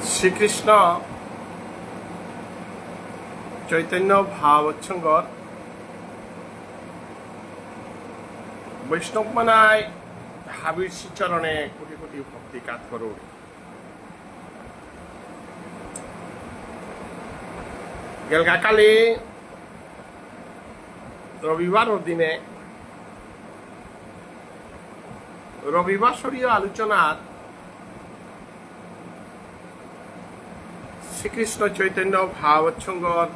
শ্রীকৃষ্ণ চৈতন্য ভাবচ্ছঙ্গর বৈষ্ণব মানায় হাবির শ্রীচরণে কোটি কোটি ভক্তি কাজ করুন। গেলগাকালি রবিবার দিনে রবিবাসরীয় আলোচনার শ্রীকৃষ্ণ চৈতন্য ভাবচ্ছঙ্গর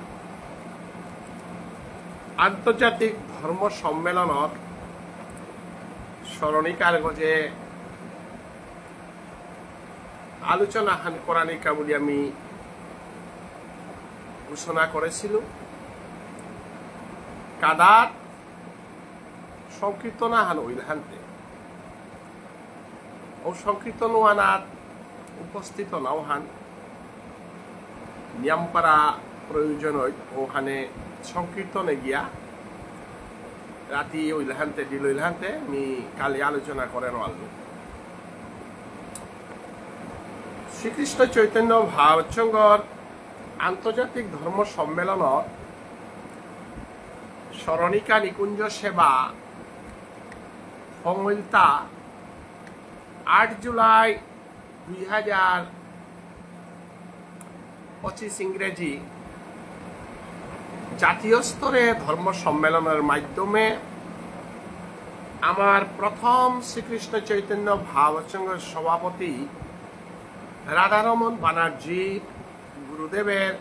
আন্তর্জাতিক ধর্ম সম্মেলনত স্মরণিকার গজে আলোচনা হান করানিকা বলে আমি ঘোষণা করেছিল। কাদার সংকীর্তনা হান ওইলহান্তে ও সংকীর্তন ওয়ানাত উপস্থিত নাও হান নিয়মপাড়া প্রয়োজন ওখানে সংকীর্তনে গিয়া রাতি ওইলহান্তে দিলহান্তে আমি কালি আলোচনা করেন আলো শ্রীকৃষ্ণ চৈতন্য ভাবচ্ছঙ্গর আন্তর্জাতিক ধর্ম সম্মেলন স্মরণিকা নিকুঞ্জ সেবা ফংইলতা 8 জুলাই 2025 ইংরেজি জাতীয় স্তরে ধর্ম সম্মেলনের মাধ্যমে আমার প্রথম শ্রীকৃষ্ণ চৈতন্য ভাবচ্ছঙ্গের সভাপতি রাধারমন ব্যানার্জি গুরুদেবের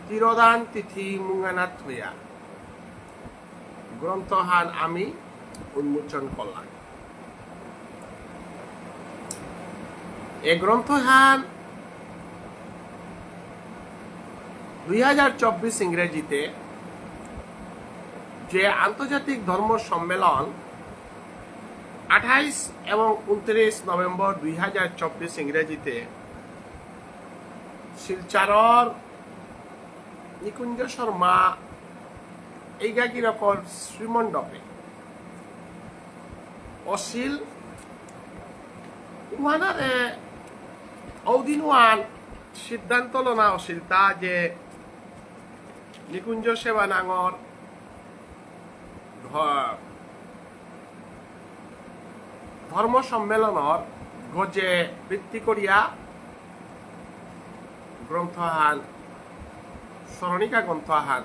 তিরোদান তিথি মুঙ্গানাথ হইয়া গ্রন্থহান আমি উন্মোচন করলাম। এই গ্রন্থহান 2024 ইংরেজিতে যে আন্তর্জাতিক ধর্ম সম্মেলন 28 এবং 29 নভেম্বর 2024 ইংরেজিতে শিলচর নিকুঞ্জ শর্মা এইগাগিরকর শ্রীমণ্ডপে অশিল উহানারে ঔদিনওয়ান সিদ্ধান্ত লনা অশিল তা যে নিকুঞ্জ সেবা নাঙর ধর্ম সম্মেলনের গজে ভিত্তি করিয়া গ্রন্থহান স্মরণিকা গ্রন্থহান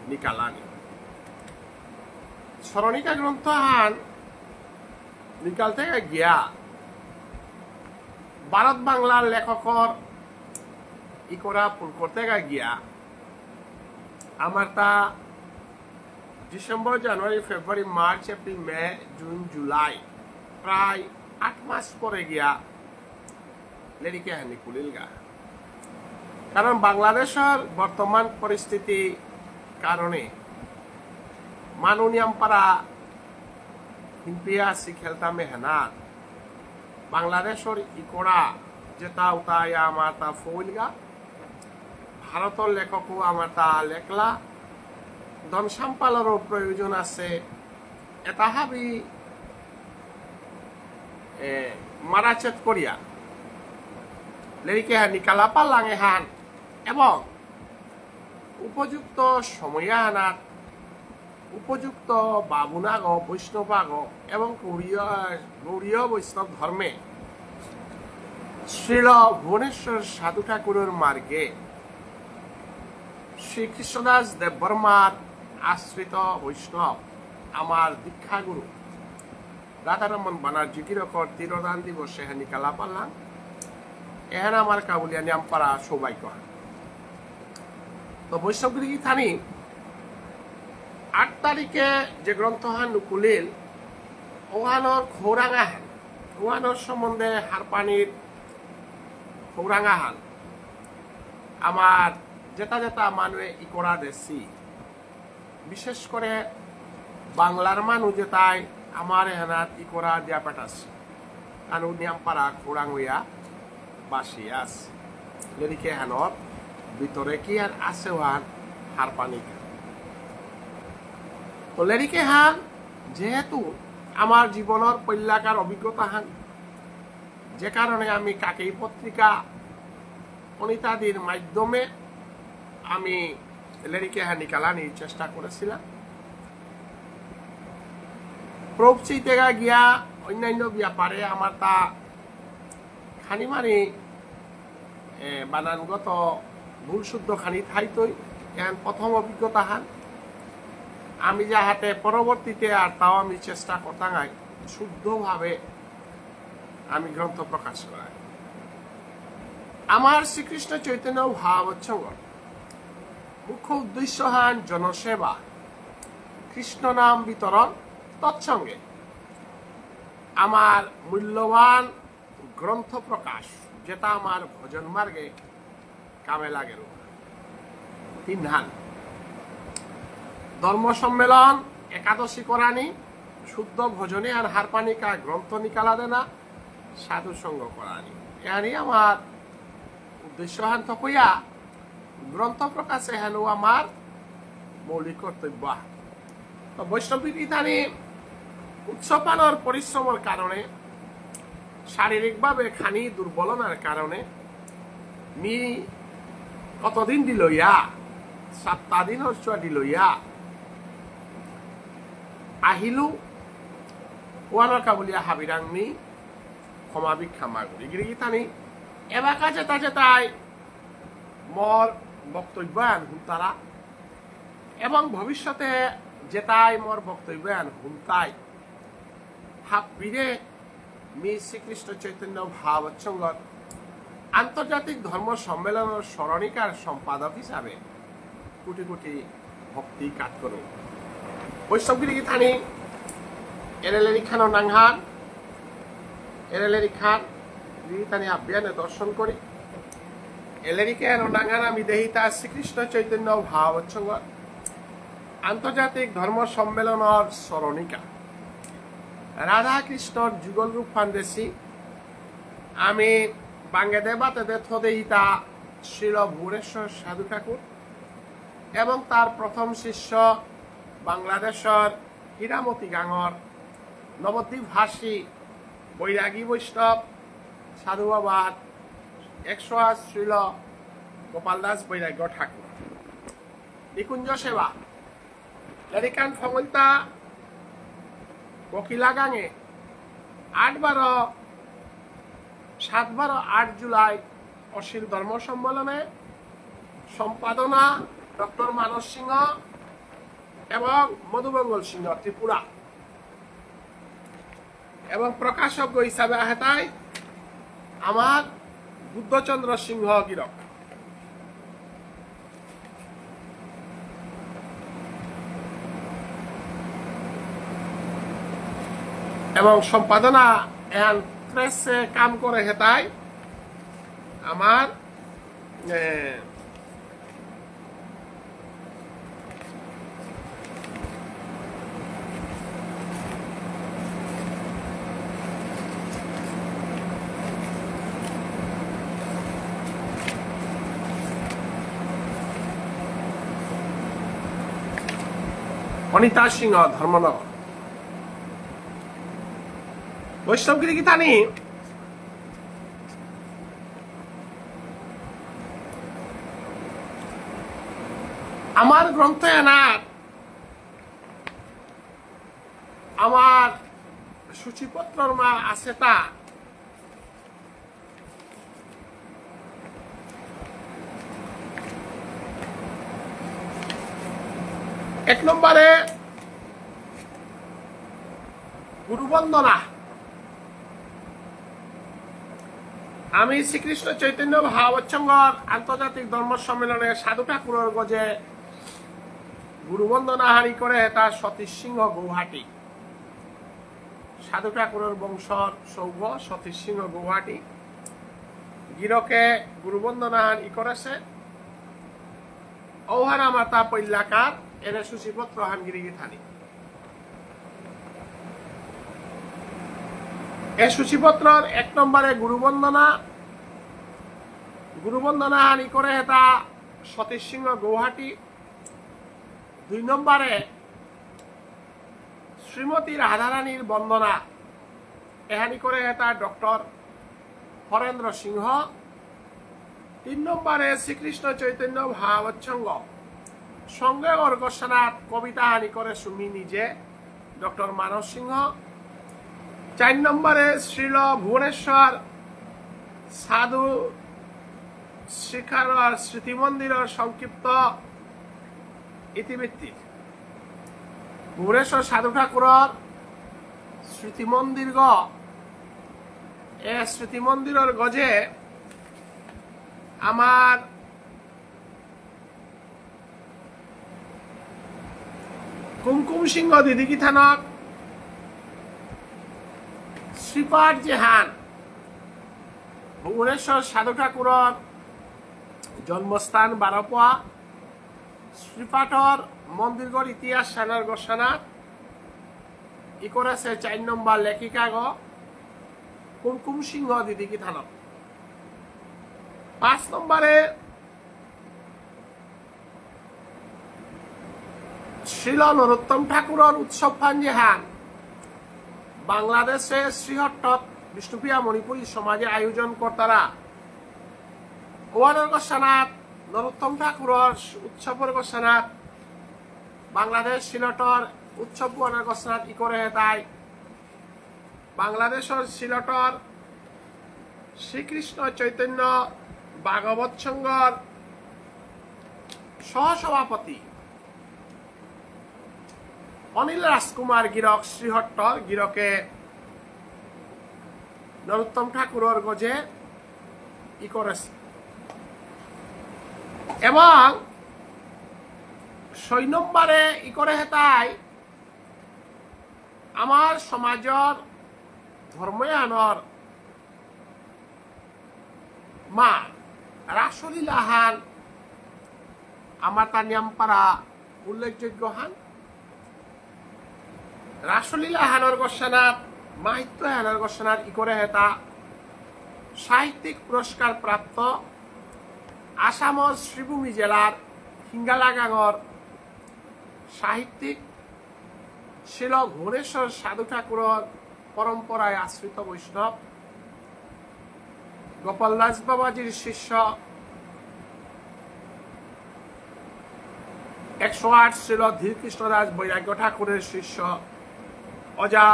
নিকালানি স্মরণিকা গ্রন্থহান নিকালতে গিয়া ভারত বাংলার লেখকর ইকরা পুল করতে গিয়া আমার তা December January February March April May June July প্রায় 8 মাস পরে গিয়া লেরিকে হানি কুলিল গা। কারণ বাংলাদেশের বর্তমান পরিস্থিতি কারণে মাননীয়ামপাড়া হিম্পিয়া শিখেলতা মেহনাত বাংলাদেশের ইকরা যেটা উতায় আমার তা ফইলগা ভারতের লেখকও আমার তা লেখলা ধন সম্পালনেরও প্রয়োজন আছে এটা হাবি মারাচেত করিয়া লেরিকে হান নিকালা পাল্লাঙে হান এবং উপযুক্ত সময় আনাত উপযুক্ত বাবুনাগ বৈষ্ণবাগ এবং গৌরীয় বৈষ্ণব ধর্মে শ্রীল ভুবনেশ্বর সাধু ঠাকুরের মার্গে শ্রীকৃষ্ণদাস দেববর্মার আশ্রিত বৈষ্ণব আমার দীক্ষাগুরু রাধারমন ব্যানার্জি কিরকর তিরোদান দিবসে নিকালা পাল্লাম এখানে আমার কাবুলিয়া নিয়ামপাড়া সৌভাগ্য। তো বৈষ্ণবগিরি থানি 8 তারিখে যে গ্রন্থহান নুকুলিল ওহানোর খৌরাঙাহান ওহানোর সম্বন্ধে হারপানির খৌরাঙাহান আমার যেটা যেটা মানুষে ইকরা দেশি বিশেষ করে বাংলার মানুষ যেটাই আমার এহানাত ইকরা দিয়া পাঠাচ্ছে কারণ নিয়ামপাড়া খৌরাং হইয়া বাসিয়া আছে লেরিকে হানোর ভিতরে কি আর আছে ওহান হারপানি তো লেরিকে হান যেহেতু আমার জীবনের পল্যাকার অভিজ্ঞতা হান যে কারণে আমি কাকেই পত্রিকা অনিতাদির মাধ্যমে আমি লেরিকে নিকালানির চেষ্টা করেছিলাম। প্রবচিতে গিয়া অন্যান্য ব্যাপারে আমার তা খানিমানি বানানগত ভুল শুদ্ধ খানি থাইতই এখন প্রথম অভিজ্ঞতা হান আমি যাহাতে পরবর্তীতে আর তাও আমি চেষ্টা করতাম শুদ্ধভাবে আমি গ্রন্থ প্রকাশ করাই। আমার শ্রীকৃষ্ণ চৈতন্য ভাবচ্ছঙ্গ মুখ্য উদ্দেশ্য হান জনসেবা, কৃষ্ণ নাম বিতরণ, তৎসঙ্গে আমার মূল্যবান গ্রন্থ প্রকাশ যেটা আমার ভজন মার্গে কামে লাগে। 3 হান ধর্ম সম্মেলন, একাদশী করানি, শুদ্ধ ভজনে আর হারপানিকা গ্রন্থ নিকালা দেনা, সাধু সঙ্গ করানি, এখানে আমার উদ্দেশ্য হান থকইয়া গ্রন্থ প্রকাশে হেন আমার মৌলিক কর্তব্য। বৈষ্ণবিক ইথানি উৎসপানোর পরিশ্রমের কারণে শারীরিকভাবে খানি দুর্বলনার কারণে মি কতদিন দিলইয়া 7 দিন দিলইয়া আহিলু ওয়ানকা বলিয়া হাবিরাংনি ক্ষমা ভিক্ষা মাগুরি গিরিগিতানি এবাকা যেতা যেতাই মোর বক্তব্য আন হুনতারা এবং ভবিষ্যতে যেতাই মোর বক্তব্য আন হুনতাই হাবিরে মি শ্রীকৃষ্ণ চৈতন্য ভাবচ্ছঙ্গ আন্তর্জাতিক ধর্ম সম্মেলনের স্মরণিকার সম্পাদক হিসাবে কোটি কোটি ভক্তি কাজ করুন। বৈষ্ণবগিরি থানি এরেলেরি খান নাংহান এরেলেরি খান গিরিতানি আভ্যানে দর্শন করি এলেরিকে নাঙ্গান আমি দেহিতা শ্রীকৃষ্ণ চৈতন্য ভাবচ্ছঙ্গ আন্তর্জাতিক ধর্ম সম্মেলনের স্মরণিকা রাধা কৃষ্ণর যুগল রূপ ফান্দেশি আমি বাঙ্গেদে বাতেদে থদেহিতা শ্রীল ভুবনেশ্বর সাধু ঠাকুর এবং তার প্রথম শিষ্য বাংলাদেশের হীরামতি গাঙর নবদ্বীপ ভাষী বৈরাগী বৈষ্ণব সাধু বাবা 108 শ্রীল গোপাল দাস বৈরাগ্য ঠাকুর নিকুঞ্জ সেবা লেরিকান ফমলতা কোকিলা গাঙে 7-12-8 জুলাই অশ্লীল ধর্ম সম্মেলনে সম্পাদনা ডক্টর মানস সিংহ এবং মধুমঙ্গল সিংহ ত্রিপুরা এবং প্রকাশক হিসাবে আহেতাই আমার বুদ্ধচন্দ্র সিংহ গিরক এবং সম্পাদনা এন প্রেসে কাম করে হেতাই আমার অনিতা সিংহ ধর্মনগর বৈষ্ণবগিরি গীতানি আমার গ্রন্থ এনার আমার সূচিপত্রর মা আছে তা এক নম্বরে গুরুবন্দনা আমি শ্রীকৃষ্ণ চৈতন্য ভাবচ্ছঙ্গর আন্তর্জাতিক ধর্ম সম্মেলনে সাধু ঠাকুরের গজে গুরুবন্দনা হারি করে এটা সতীশ সিংহ গৌহাটি সাধু ঠাকুরের বংশর সৌভ সতীশ সিংহ গৌহাটি গিরকে গুরুবন্দনা হারি করেছে ঔহারা মাতা পৈলাকার এর সূচিপত্র হানগিরি থানি এই সূচিপত্রর 1 নম্বরে গুরুবন্দনা হানি করে এটা সতীশ সিংহ গৌহাটি 2 নম্বরে শ্রীমতী রাধারানীর বন্দনা এহানি করে এটা ডক্টর হরেন্দ্র সিংহ, 3 নম্বরে শ্রীকৃষ্ণ চৈতন্য ভাগবৎসঙ্গ, সঙ্গে অর্ঘ্যনাথ কবিতা হানি করে সুমি নিজে ডক্টর মানস সিংহ, 4 নম্বরে শ্রীল ভুবনেশ্বর সাধু শিখার স্মৃতি মন্দিরের সংক্ষিপ্ত ইতিবৃত্তি, ভুবনেশ্বর সাধু ঠাকুরের স্মৃতি মন্দির এ স্মৃতি মন্দিরের গজে আমার কুমকুম সিংহ দিদিকি থানক শ্রীপাঠ জেহান ভুবনেশ্বর সাধু ঠাকুরের জন্মস্থান বারোপোয়া শ্রীপাঠর মন্দিরগড় ইতিহাস সানার গোসানা ই করেছে 4 নম্বর লেখিকা কুমকুম সিংহ দিদিকি থানক। 5 নম্বরে শ্রীল নরোত্তম ঠাকুরের উৎসব ফানজেহান বাংলাদেশে শ্রীহট্টত বিষ্ণুপ্রিয়া মণিপুরী সমাজে আয়োজন কর্তারা ওয়ানের গোসানাথ নরোত্তম ঠাকুরের উৎসবের গোসানাথ বাংলাদেশ সিলেটর উৎসব ওয়ানের গোসানাথ ই করে তাই বাংলাদেশের সিলেটর শ্রীকৃষ্ণ চৈতন্য ভাগবত সংঘর সহসভাপতি অনিল রাজকুমার গিরক শ্রীহট্টর গিরকে নরোত্তম ঠাকুরের গজে ই করেছে এবং 6 নম্বরে ই করে হেতাই আমার সমাজের ধর্ময়ানর মা রাসলীলা হান আমার তার নিয়মপাড়া উল্লেখযোগ্য হান রাসলীলা হানর গোসানাথ মাহিত্য হানর গোসানাথ ই করে হেতা সাহিত্যিক পুরস্কার প্রাপ্ত আসামর শ্রীভূমি জেলার হিঙ্গালাগাঙর সাহিত্যিক শিল ভুবনেশ্বর সাধু ঠাকুরের পরম্পরায় আশ্রিত বৈষ্ণব গোপাল দাস বাবাজির শিষ্য 108 শ্রীল ধীরকৃষ্ণ দাস বৈরাগ্য ঠাকুরের শিষ্য অজা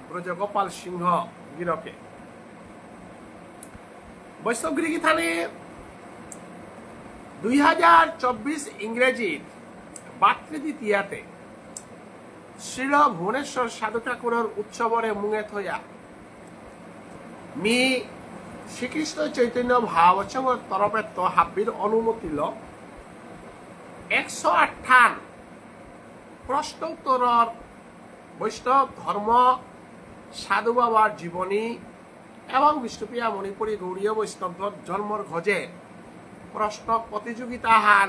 ব্রজগোপাল সিংহ গিরকে বৈষ্ণবগিরি থানে 2024 ইংরেজির বাতৃদ্বিতীয়াতে শ্রীল ভুবনেশ্বর সাধু ঠাকুরের উৎসবরে মুঙে থইয়া মি শ্রীকৃষ্ণ চৈতন্য ভাগবৎসঙ্গর তরফে তো হাবির অনুমতি ল 108 প্রশ্ন উত্তরের বৈষ্ণব ধর্ম সাধু বাবার জীবনী এবং বিষ্ণুপ্রিয়া মণিপুরী গৌড়ীয় বৈষ্ণব জন্মর ঘজে প্রশ্ন প্রতিযোগিতা হান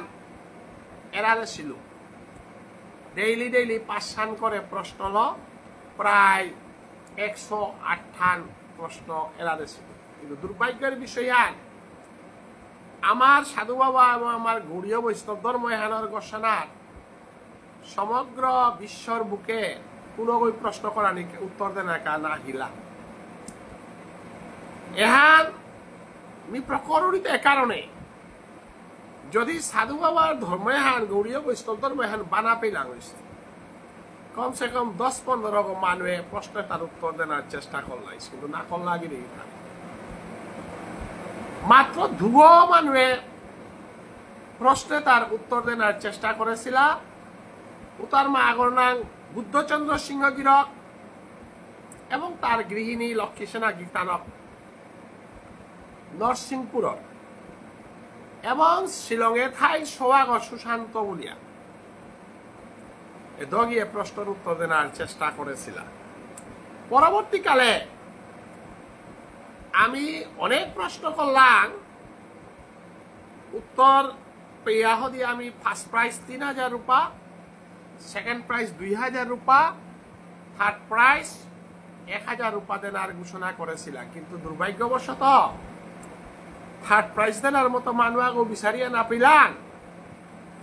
এরালে ছিল ডেইলি 5 করে প্রশ্ন ল প্রায় 108 প্রশ্ন এরালে ছিল কিন্তু দুর্ভাগ্যের বিষয় হান আমার সাধু বাবা এবং আমার গৌড়ীয় বৈষ্ণব ধর্ম এহানোর গোসানার সমগ্র বিশ্বর বুকে কোনো প্রশ্ন করা উত্তর দেন না হিলা এহান মি প্রকরণিত এ কারণে যদি সাধু বাবার ধর্ম এহান গৌড়ীয় বৈষ্ণব ধর্ম এহান বানা পেলাম কমসে কম 10-15 মানুষে প্রশ্নে তার উত্তর দেওয়ার চেষ্টা করলাই কিন্তু না করলা গিয়ে মাত্র 2 মানুষে প্রশ্নে তার উত্তর দেওয়ার চেষ্টা করেছিল উতার মা আগর নাম বুদ্ধচন্দ্র সিংহ গিরক এবং তার গৃহিণী লক্ষ্মী সেনা গীতানক নরসিংপুর এবং শিলংয়ে ঠাই সোয়াগ সুশান্ত বলিয়া দগিয়ে প্রশ্নের উত্তর দেওয়ার চেষ্টা করেছিল পরবর্তীকালে আমি অনেক প্রশ্ন করলাম উত্তর পেয়া দিয়ে আমি ফার্স্ট প্রাইজ 3000 রুপা সেকেন্ড প্রাইজ 2000 রুপা থার্ড প্রাইজ 1000 রুপা দেনার ঘোষণা করেছিল কিন্তু দুর্ভাগ্যবশত থার্ড প্রাইজ দেনার মতো মানুষ বিচারিয়া না পেলাম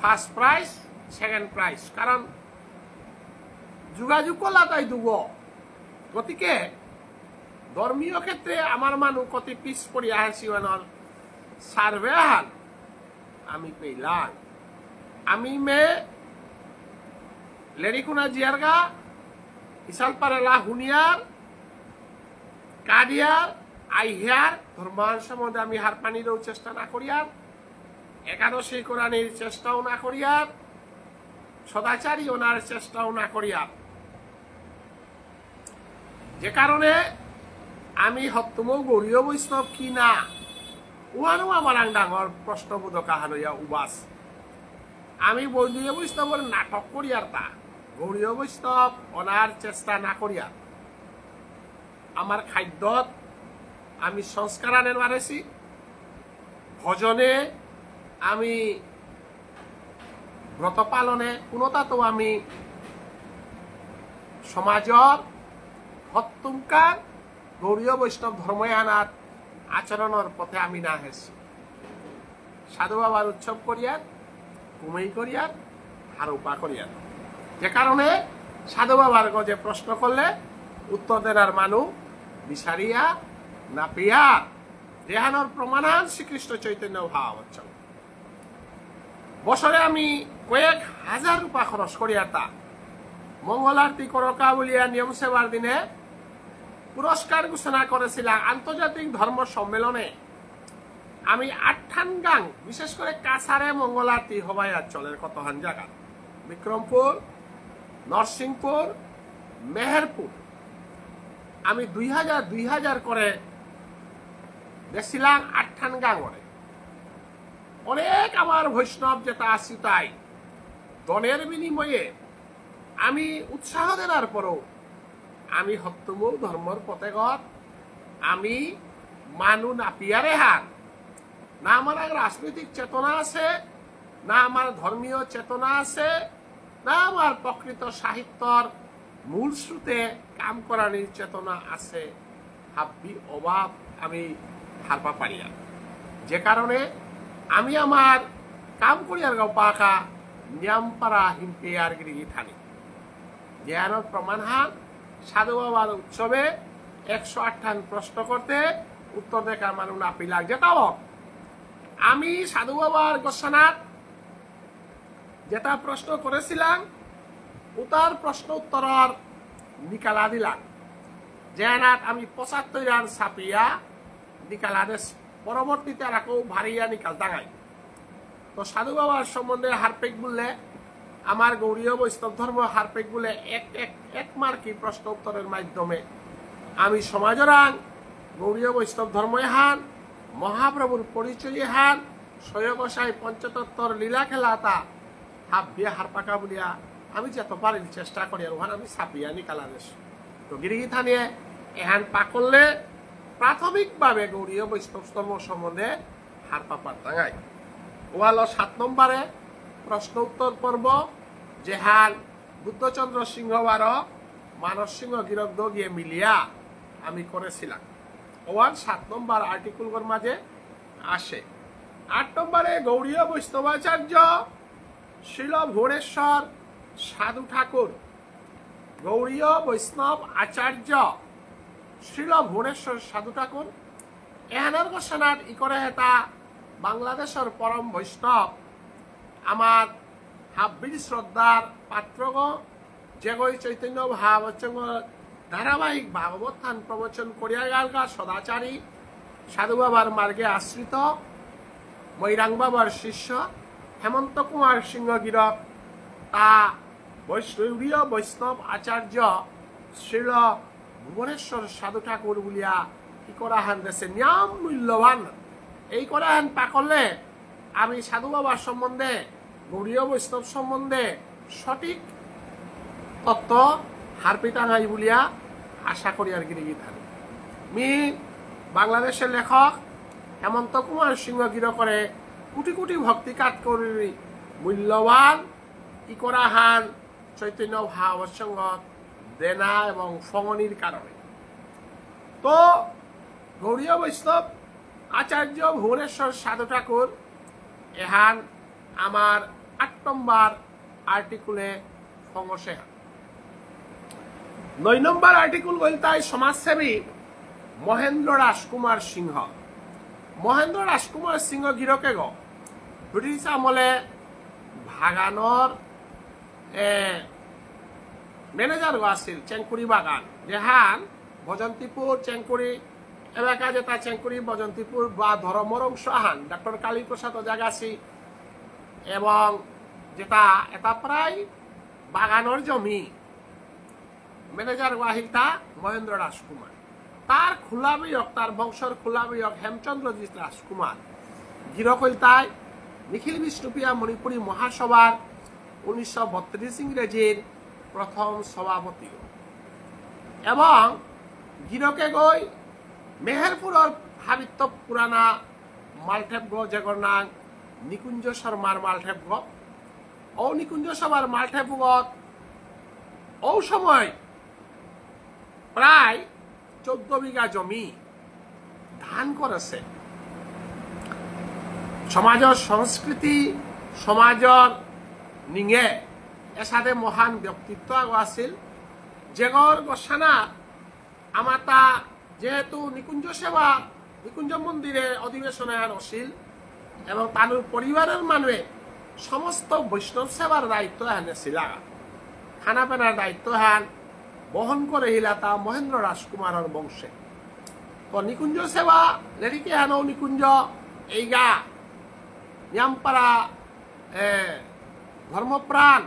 ফার্স্ট প্রাইজ সেকেন্ড প্রাইজ কারণ যোগাযোগ করলা তাই দুব গতিকে ধর্মীয় ক্ষেত্রে আমার মানুষ কত পিস পড়িয়া আছি সার্ভে হাল আমি পেলাম আমি মে লেরিকুনা জিয়ারগা ইসালপারেলা হুনিয়ার কাদিয়ার আইহিয়ার ধর্মান সম্বন্ধে আমি হার পানিরও চেষ্টা না করিয়ার একাদশী কোরআনের চেষ্টাও না করিয়ার সদাচারী ওনার চেষ্টাও না করিয়ার যে কারণে আমি হত্তম গৌরীয় বৈষ্ণব কি না উহানো আমার আং ডাঙর প্রশ্নবোধক হানইয়া উবাস আমি বৈদীয় বৈষ্ণবের নাটক করিয়ার তা গৌরীয় বৈষ্ণব ওনার চেষ্টা না করিয়ার আমার খাদ্যত আমি সংস্কার আনের মারেছি ভজনে আমি ব্রত পালনে কোনোটাতো আমি সমাজর হত্তুমকার গৌরীয় বৈষ্ণব ধর্মে আনার আচরণের পথে আমি না হেছি সাধু বাবার উৎসব করিয়ার কুমেই করিয়ার আর উপা করিয়ার যে কারণে সাধু বাবার গজে প্রশ্ন করলে উত্তর দেনার মানুষ বিচারিয়া না পেয়া দেহানোর প্রমাণান শ্রীকৃষ্ণ চৈতন্য ভাব হচ্ছে বছরে আমি কয়েক হাজার রূপা খরচ করিয়া তা মঙ্গল আরতি করকা বলিয়া নিয়ম সেবার দিনে পুরস্কার ঘোষণা করেছিলাম আন্তর্জাতিক ধর্ম সম্মেলনে আমি ৮ গাং বিশেষ করে কাছারে মঙ্গল আরতি হবাই চলের কতহান জায়গা বিক্রমপুর নরসিংপুর মেহেরপুর আমি ২০০০ করে দেখছিলাম ৮ গাঙরে অনেক আমার বৈষ্ণব যেটা আসি তাই দলের বিনিময়ে আমি উৎসাহ দেওয়ার পরও আমি হত্যমূল ধর্মর পথেগত আমি মানু না পিয়ারে হার না আমার রাজনৈতিক চেতনা আছে না আমার ধর্মীয় চেতনা আছে না আমার প্রকৃত সাহিত্যর মূল স্রোতে কাম করার চেতনা আছে হাব্বি অভাব আমি হারপা পারিয়া যে কারণে আমি আমার কাম করিয়ার গাও পাকা নিয়ামপাড়া হিমপেয়ার গিরি থানি জ্ঞানের প্রমাণ হান সাধু বাবার উৎসবে ১০৮ প্রশ্ন করতে উত্তর দেখার মানুষ না পিলাক যেটাও আমি সাধু বাবার গোসানাথ যেটা প্রশ্ন করেছিলাম উতার প্রশ্ন উত্তরের নিকালা দিলাম জেনাত আমি ৭৫ রান ছাপিয়া নিকালা দেশ পরবর্তীতে রাখো ভারিয়া নিকাল দাঙাই তো সাধু বাবার সম্বন্ধে হারপেক বললে আমার গৌরীয় বৈষ্ণব ধর্ম হারপেক বলে এক মার্কি প্রশ্ন উত্তরের মাধ্যমে আমি সমাজরাং গৌরীয় বৈষ্ণব ধর্ম হান মহাপ্রভুর পরিচয় হান স্বয়গসাই পঞ্চতত্ত্বর লীলা খেলাতা হাফ বিয়া হারপাকা বলিয়া আমি যত পারি চেষ্টা করি আর ওখানে আমি ছাপিয়া নিকালা দেশ তো গিরিগি থানিয়ে এহান পা করলে প্রাথমিকভাবে গৌরীয় বৈষ্ণব ধর্ম সম্বন্ধে হার পাপার টাঙাই ওয়াল ৭ নম্বরে প্রশ্ন উত্তর পর্ব যেহান বুদ্ধচন্দ্র সিংহবার মানস সিংহ গিরগ্ধ গিয়ে মিলিয়া আমি করেছিলাম ওয়াল ৭ নম্বর আর্টিকেলগুলোর মাঝে আসে ৮ নম্বরে গৌরীয় বৈষ্ণবাচার্য শিল ভুবনেশ্বর সাধু ঠাকুর গৌরীয় বৈষ্ণব আচার্য শিল ভুবনেশ্বর সাধু ঠাকুর এহানের গোসানাথ ই করে হেতা বাংলাদেশের পরম বৈষ্ণব আমার হাব্বির শ্রদ্ধার পাত্রগ যেগই চৈতন্য ভাবচঙ্গ ধারাবাহিক ভাগবত থান প্রবচন করিয়া গালগা সদাচারী সাধু বাবার মার্গে আশ্রিত মৈরাং বাবার শিষ্য হেমন্ত কুমার সিংহ গিরক তা বৈষ্ণবীয় বৈষ্ণব আচার্য শ্রীল ভুবনেশ্বর সাধু ঠাকুর বলিয়া কি করা হান দেশে নিয়ম মূল্যবান এই করা হান পা করলে আমি সাধু বাবার সম্বন্ধে গৌরীয় বৈষ্ণব সম্বন্ধে সঠিক তত্ত্ব হারপিটাঙাই বলিয়া আশা করি আর গিরিগি থাকি মি বাংলাদেশের লেখক হেমন্ত কুমার সিংহ গির করে কোটি কোটি ভক্তি কাট করি মূল্যবান ই করা হান চৈতন্য ভাবসঙ্গত দেনা এবং ফঙনির কারণে তো গৌরীয় বৈষ্ণব আচার্য ভুবনেশ্বর সাধু ঠাকুর এহান আমার ৮ নম্বর আর্টিকুলে ফঙসে ৯ নম্বর আর্টিকুল বলতাই সমাজসেবী মহেন্দ্র রাজকুমার সিংহ। মহেন্দ্র রাজকুমার সিংহ গিরকে গ ব্রিটিশ আমলে বাগানর ম্যানেজার আছিল চেংকুরি বাগান যেহান বজন্তীপুর চেংকুরি এলাকা যেটা চেংকুরি বজন্তীপুর বা ধর্মর অংশ আহান ডক্টর কালীপ্রসাদ জাগাছি এবং যেটা এটা প্রায় বাগানের জমি ম্যানেজার ওয়াহিলতা মহেন্দ্র রাজকুমার। তার খোলা বিয়ক তার বংশর খোলা বিয়ক হেমচন্দ্রজিৎ রাজকুমার গিরকইলতায় নিখিল বিষ্ণুপ্রিয়া মণিপুরী মহাসভার 1932 ইংরেজির প্রথম সভাপতি এবং গিরকে গই মেহেরপুরের হাবিত্য পুরানা মালঠেপ গ যেগর নাম নিকুঞ্জ শর্মার মালঠেপ গ ও নিকুঞ্জ শর্মার মালঠেপ গত ও সময় প্রায় 14 বিঘা জমি ধান করেছে। সমাজের সংস্কৃতি সমাজের নিঙে এসাথে মহান ব্যক্তিত্ব আছিল যেগর গোসানা আমার তা যেহেতু নিকুঞ্জ সেবা নিকুঞ্জ মন্দিরে অধিবেশনে আছিল এবং তানুর পরিবারের মানুষে সমস্ত বৈষ্ণব সেবার দায়িত্ব হানেছিল খানা পেনার দায়িত্ব হান বহন করে হিলা তা মহেন্দ্র রাজকুমারের বংশে। তো নিকুঞ্জ সেবা লেডিকে হানো নিকুঞ্জ এইগা নিয়ামপাড়া ধর্মপ্রাণ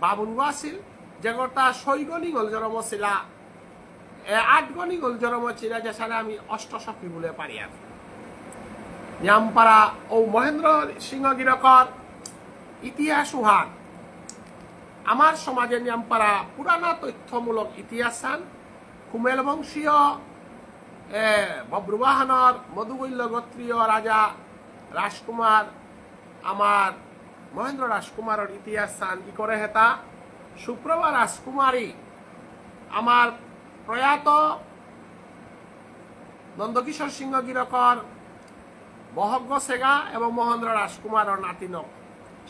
বাবুনগো আছিল যেগরটা 6 গণি গল জরম ছিলা 8 গণি গল জরম ছিল যে সালে আমি অষ্টসখী বলে পারি আর নিয়ামপাড়া ও মহেন্দ্র সিংহ গিরকর ইতিহাস উহান আমার সমাজে নিয়ামপাড়া পুরানা তথ্যমূলক ইতিহাস কুমেল বংশীয় বব্রুবাহনর মধুবৈল্য গোত্রীয় রাজা রাজকুমার আমার মহেন্দ্র রাজকুমারের ইতিহাস চান ই করে হেতা সুপ্রভা রাজকুমারী আমার প্রয়াত নন্দকিশোর সিংহ গিরকর বহগ্য সেগা এবং মহেন্দ্র রাজকুমারের নাতিনক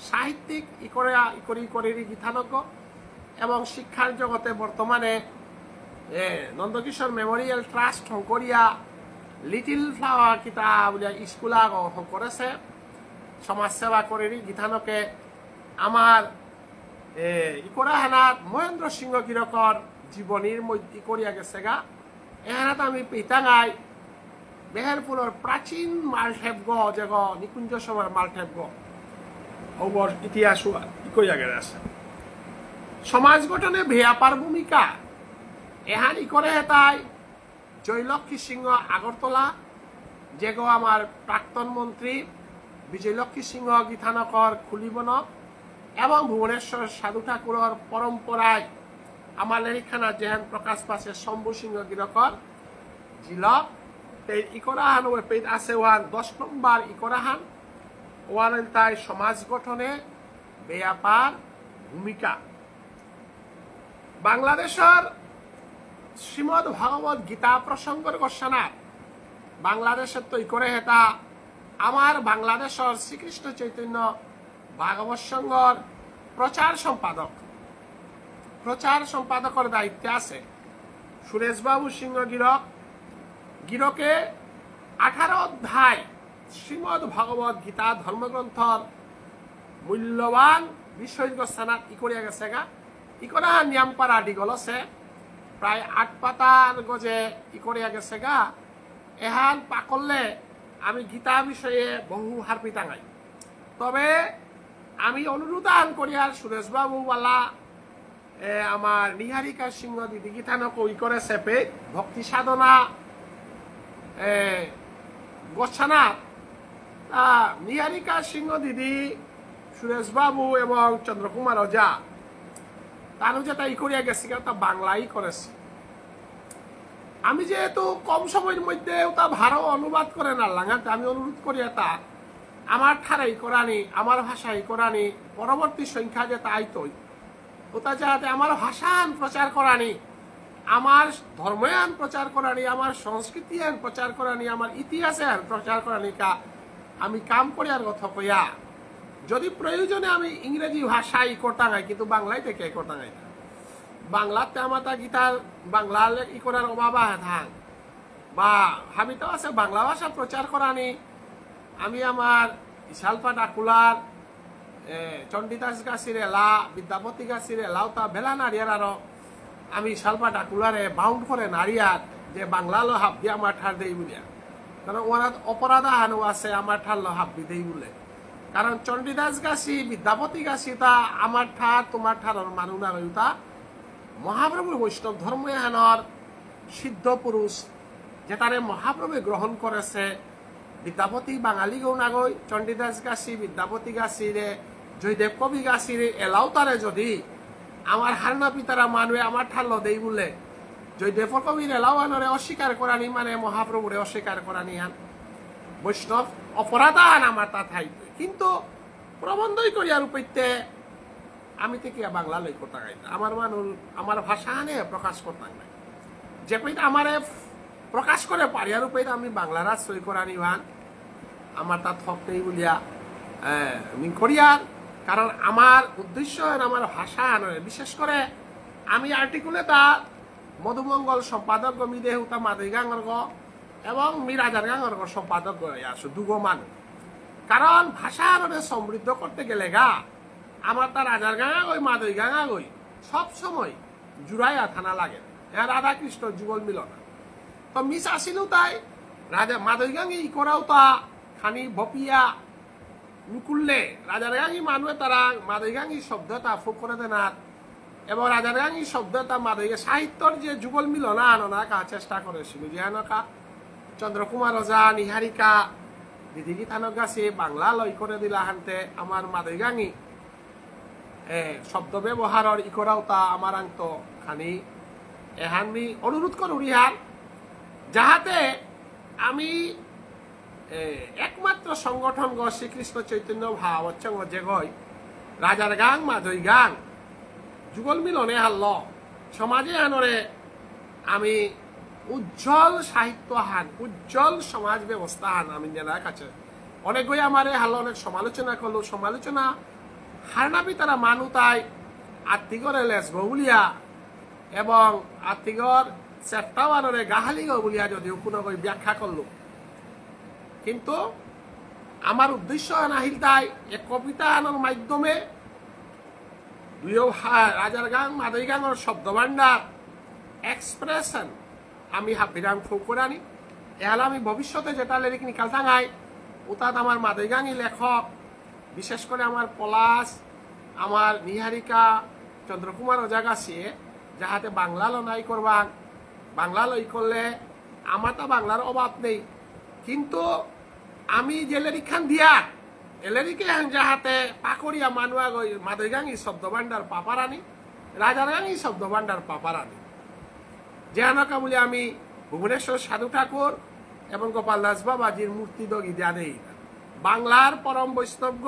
সাহিত্যিক ইকরি গীতানজ্ঞ এবং শিক্ষার জগতে বর্তমানে Nandakishore memorial trust Shankaria little flower কিতা বলে স্কুল করেছে সমাজসেবা করে গীতানকে আমার ইকরা হানাত মহেন্দ্র সিংহ গিরকর জীবনীর মধ্যে করিয়া গেছে গা এহানাত আমি পিতাঙাই মেহেরপুরের প্রাচীন মালঠেপ গ যে গ নিকুঞ্জ সময়ের মালঠেপ গ অবর ইতিহাস করিয়া গেছে। সমাজ গঠনে ভেয়াপার ভূমিকা এহান ইকরে হেতাই জয়লক্ষ্মী সিংহ আগরতলা যে গো আমার প্রাক্তন মন্ত্রী বিজয়লক্ষ্মী সিংহ গীতানকর খুলিবন এবং ভুবনেশ্বর সাধু ঠাকুরের পরম্পরায় আমার লেরিখানা যেহেন প্রকাশ পাচ্ছে শম্ভু সিংহ গিরকর জিলক ইকরাহান পেট আছে ওয়ান 10 নম্বর ইকরাহান ওয়ান তাই সমাজ গঠনে বেয়াপার ভূমিকা। বাংলাদেশের শ্রীমদ ভাগবত গীতা প্রসঙ্গের ঘোষণা বাংলাদেশের তো ইকরে হেতা আমার বাংলাদেশের শ্রীকৃষ্ণ চৈতন্য ভাগবত সংঘর প্রচার সম্পাদকের দায়িত্বে আছে সুরেশবাবু সিংহ গিরক গিরকে 18 অধ্যায় শ্রীমদ ভগবত গীতা ধর্মগ্রন্থর মূল্যবান বিষয় গোস্থানাত ইকরিয়া গেছে গা ইকরা নিয়ামপাড়া ডিগলছে প্রায় 8 পাতার গজে ইকরিয়া গেছে গা এহান পাকললে আমি গীতা বিষয়ে বহু হারপি টাঙাই। তবে আমি অনুরোধ আন করিয়ার সুরেশবাবু বালা আমার নিহারিকা সিংহ দিদি গীতানক ই করে চেপে ভক্তি সাধনা গোস্থানাত নিহারিকা সিংহ দিদি সুরেশবাবু এবং চন্দ্রকুমার ওঝা তারও যেটা ই করিয়া গেছে তা বাংলাই করেছে। আমি যেহেতু কম সময়ের মধ্যে ওটা ভালো অনুবাদ করে না লাগাতে আমি অনুরোধ করি এটা আমার ঠারাই করানি আমার ভাষাই করানি পরবর্তী সংখ্যা যেটা আইতই ওটা যাতে আমার ভাষান প্রচার করানি আমার ধর্মায়ন প্রচার করানি আমার সংস্কৃতি প্রচার করানি আমার ইতিহাসে প্রচার করানি কা আমি কাম করি আর কথা কইয়া যদি প্রয়োজনে আমি ইংরেজি ভাষায় করতাঙাই কিন্তু বাংলায় থেকে করতাঙাই না বাংলাতে আমার গীতার বাংলা ই করার অভাব থাক বা হাবিত আছে বাংলা ভাষা প্রচার করানি আমি আমার ইশালপা ডাকুলার চণ্ডীদাস গাছির এলা বিদ্যাপতি গাছির এলাও তা বেলা নারিয়ার আরো আমি ইশালপা ডাকুলারে বাউন্ড করে নারিয়ার যে বাংলা লো হাব্বি আমার ঠার দেই বলিয়া কারণ ওনার অপরাধ আহানো আছে আমার ঠার লো হাব্বি দেই বলে কারণ চণ্ডীদাস গাছি বিদ্যাপতি গাছি তা আমার ঠার তোমার ঠারর মানুষ না তা মহাপ্রভু বৈষ্ণব ধর্ম এহানর সিদ্ধ পুরুষ যে তারে মহাপ্রভু গ্রহণ করেছে বিদ্যাপতি বাঙালি গৌনাগৈ চণ্ডীদাস গাছি বিদ্যাপতি গাছিরে জয়দেব কবি গাছিরে এলাও তারে যদি আমার হারনা পিতারা মানুষ আমার ঠাল দেই বলে জয়দেব কবির এলাও আনরে অস্বীকার করানি মানে মহাপ্রভুরে অস্বীকার করানি হান বৈষ্ণব অপরাধ আন আমার তা থাইতে কিন্তু প্রবন্ধই করিয়ার উপত্যে আমি থেকে বাংলা লই কথা গাইতে আমার মানুষ আমার ভাষা আনে প্রকাশ করতাম না যে কইতে আমারে প্রকাশ করে পারিয়ার উপরে আমি বাংলার সই করানি ভান আমার তা থপ নেই বলিয়া আমি করিয়ার কারণ আমার উদ্দেশ্য আমার ভাষা আনয় বিশেষ করে আমি আর্টিকুলে তা মধুমঙ্গল সম্পাদক মি দেহুতা মাদৈ গাঙর এবং মি রাজার গাঙর সম্পাদক আছো দুগো মানুষ কারণ ভাষা আনরে সমৃদ্ধ করতে গেলে গা আমার তা রাজার গাঙা গই মাদৈ গাঙা গই সব সময় জুড়াইয়া থানা লাগে রাধা কৃষ্ণ যুগল মিলন তো মিস আসিল তাই রাজা মাদৈ গাঙি করাও তা খানি ভপিয়া নুকুললে রাজার গাঙি মানুষ তারা মাদৈ গাঙি শব্দটা ফুক করে দেন এবং রাজার গাঙি শব্দটা মাদৈ সাহিত্যর যে যুগল মিলনা আননা কা চেষ্টা করেছিল যে আনকা চন্দ্রকুমার রজা নিহারিকা দিদিগি থানক গাছে বাংলা লয় করে দিলা হানতে আমার মাদৈ গাঙি শব্দ ব্যবহারের ই করাও তা আমার আংত খানি এহানি অনুরোধ করুন ইহার যাহাতে আমি একমাত্র সংগঠন গ শ্রীকৃষ্ণ চৈতন্য ভাবচ্ছঙ্গ যে গই রাজার গাং মাদৈ গাং যুগল মিলনে হাল্ল সমাজে আনরে আমি উজ্জ্বল সাহিত্য হান উজ্জ্বল সমাজ ব্যবস্থা হান আমি জেলার কাছে অনেক গই আমারে হাল্ল অনেক সমালোচনা করলো সমালোচনা হারনাবি তারা মানু তাই আত্মিকরে লেস বলিয়া এবং আত্মিকর চেষ্টাওয়ানরে গাহালি বলিয়া যদিও কোনো ব্যাখ্যা করলো কিন্তু আমার উদ্দেশ্য নাহিল তাই এক কবিতা আনার মাধ্যমে রাজার গান মাদৈ গাঙর শব্দ ভান্ডার এক্সপ্রেশন আমি হাবিরাম ফৌকরানি এহালে আমি ভবিষ্যতে যেটা লিরিক নিকাল থাঙাই ওটাত আমার মাদৈ গাঙি লেখক বিশেষ করে আমার পলাশ আমার নিহারিকা চন্দ্রকুমার রজাগাছিয়ে যাহাতে বাংলা লনাই করবান বাংলা লই করলে আমার তো বাংলার অভাব নেই কিন্তু আমি যে লেরিখান দিয়া এলেরিকে যাহাতে পাকড়িয়া মানুয়া গই মাদৈ গাঙি শব্দ ভান্ডার পাপারানি রাজার গাঙি শব্দ ভান্ডার পাপারানি যে আনকা বলে আমি ভুবনেশ্বর সাধু ঠাকুর এবং গোপাল দাস বাবাজির মূর্তি দগি দেই বাংলার পরম বৈষ্ণব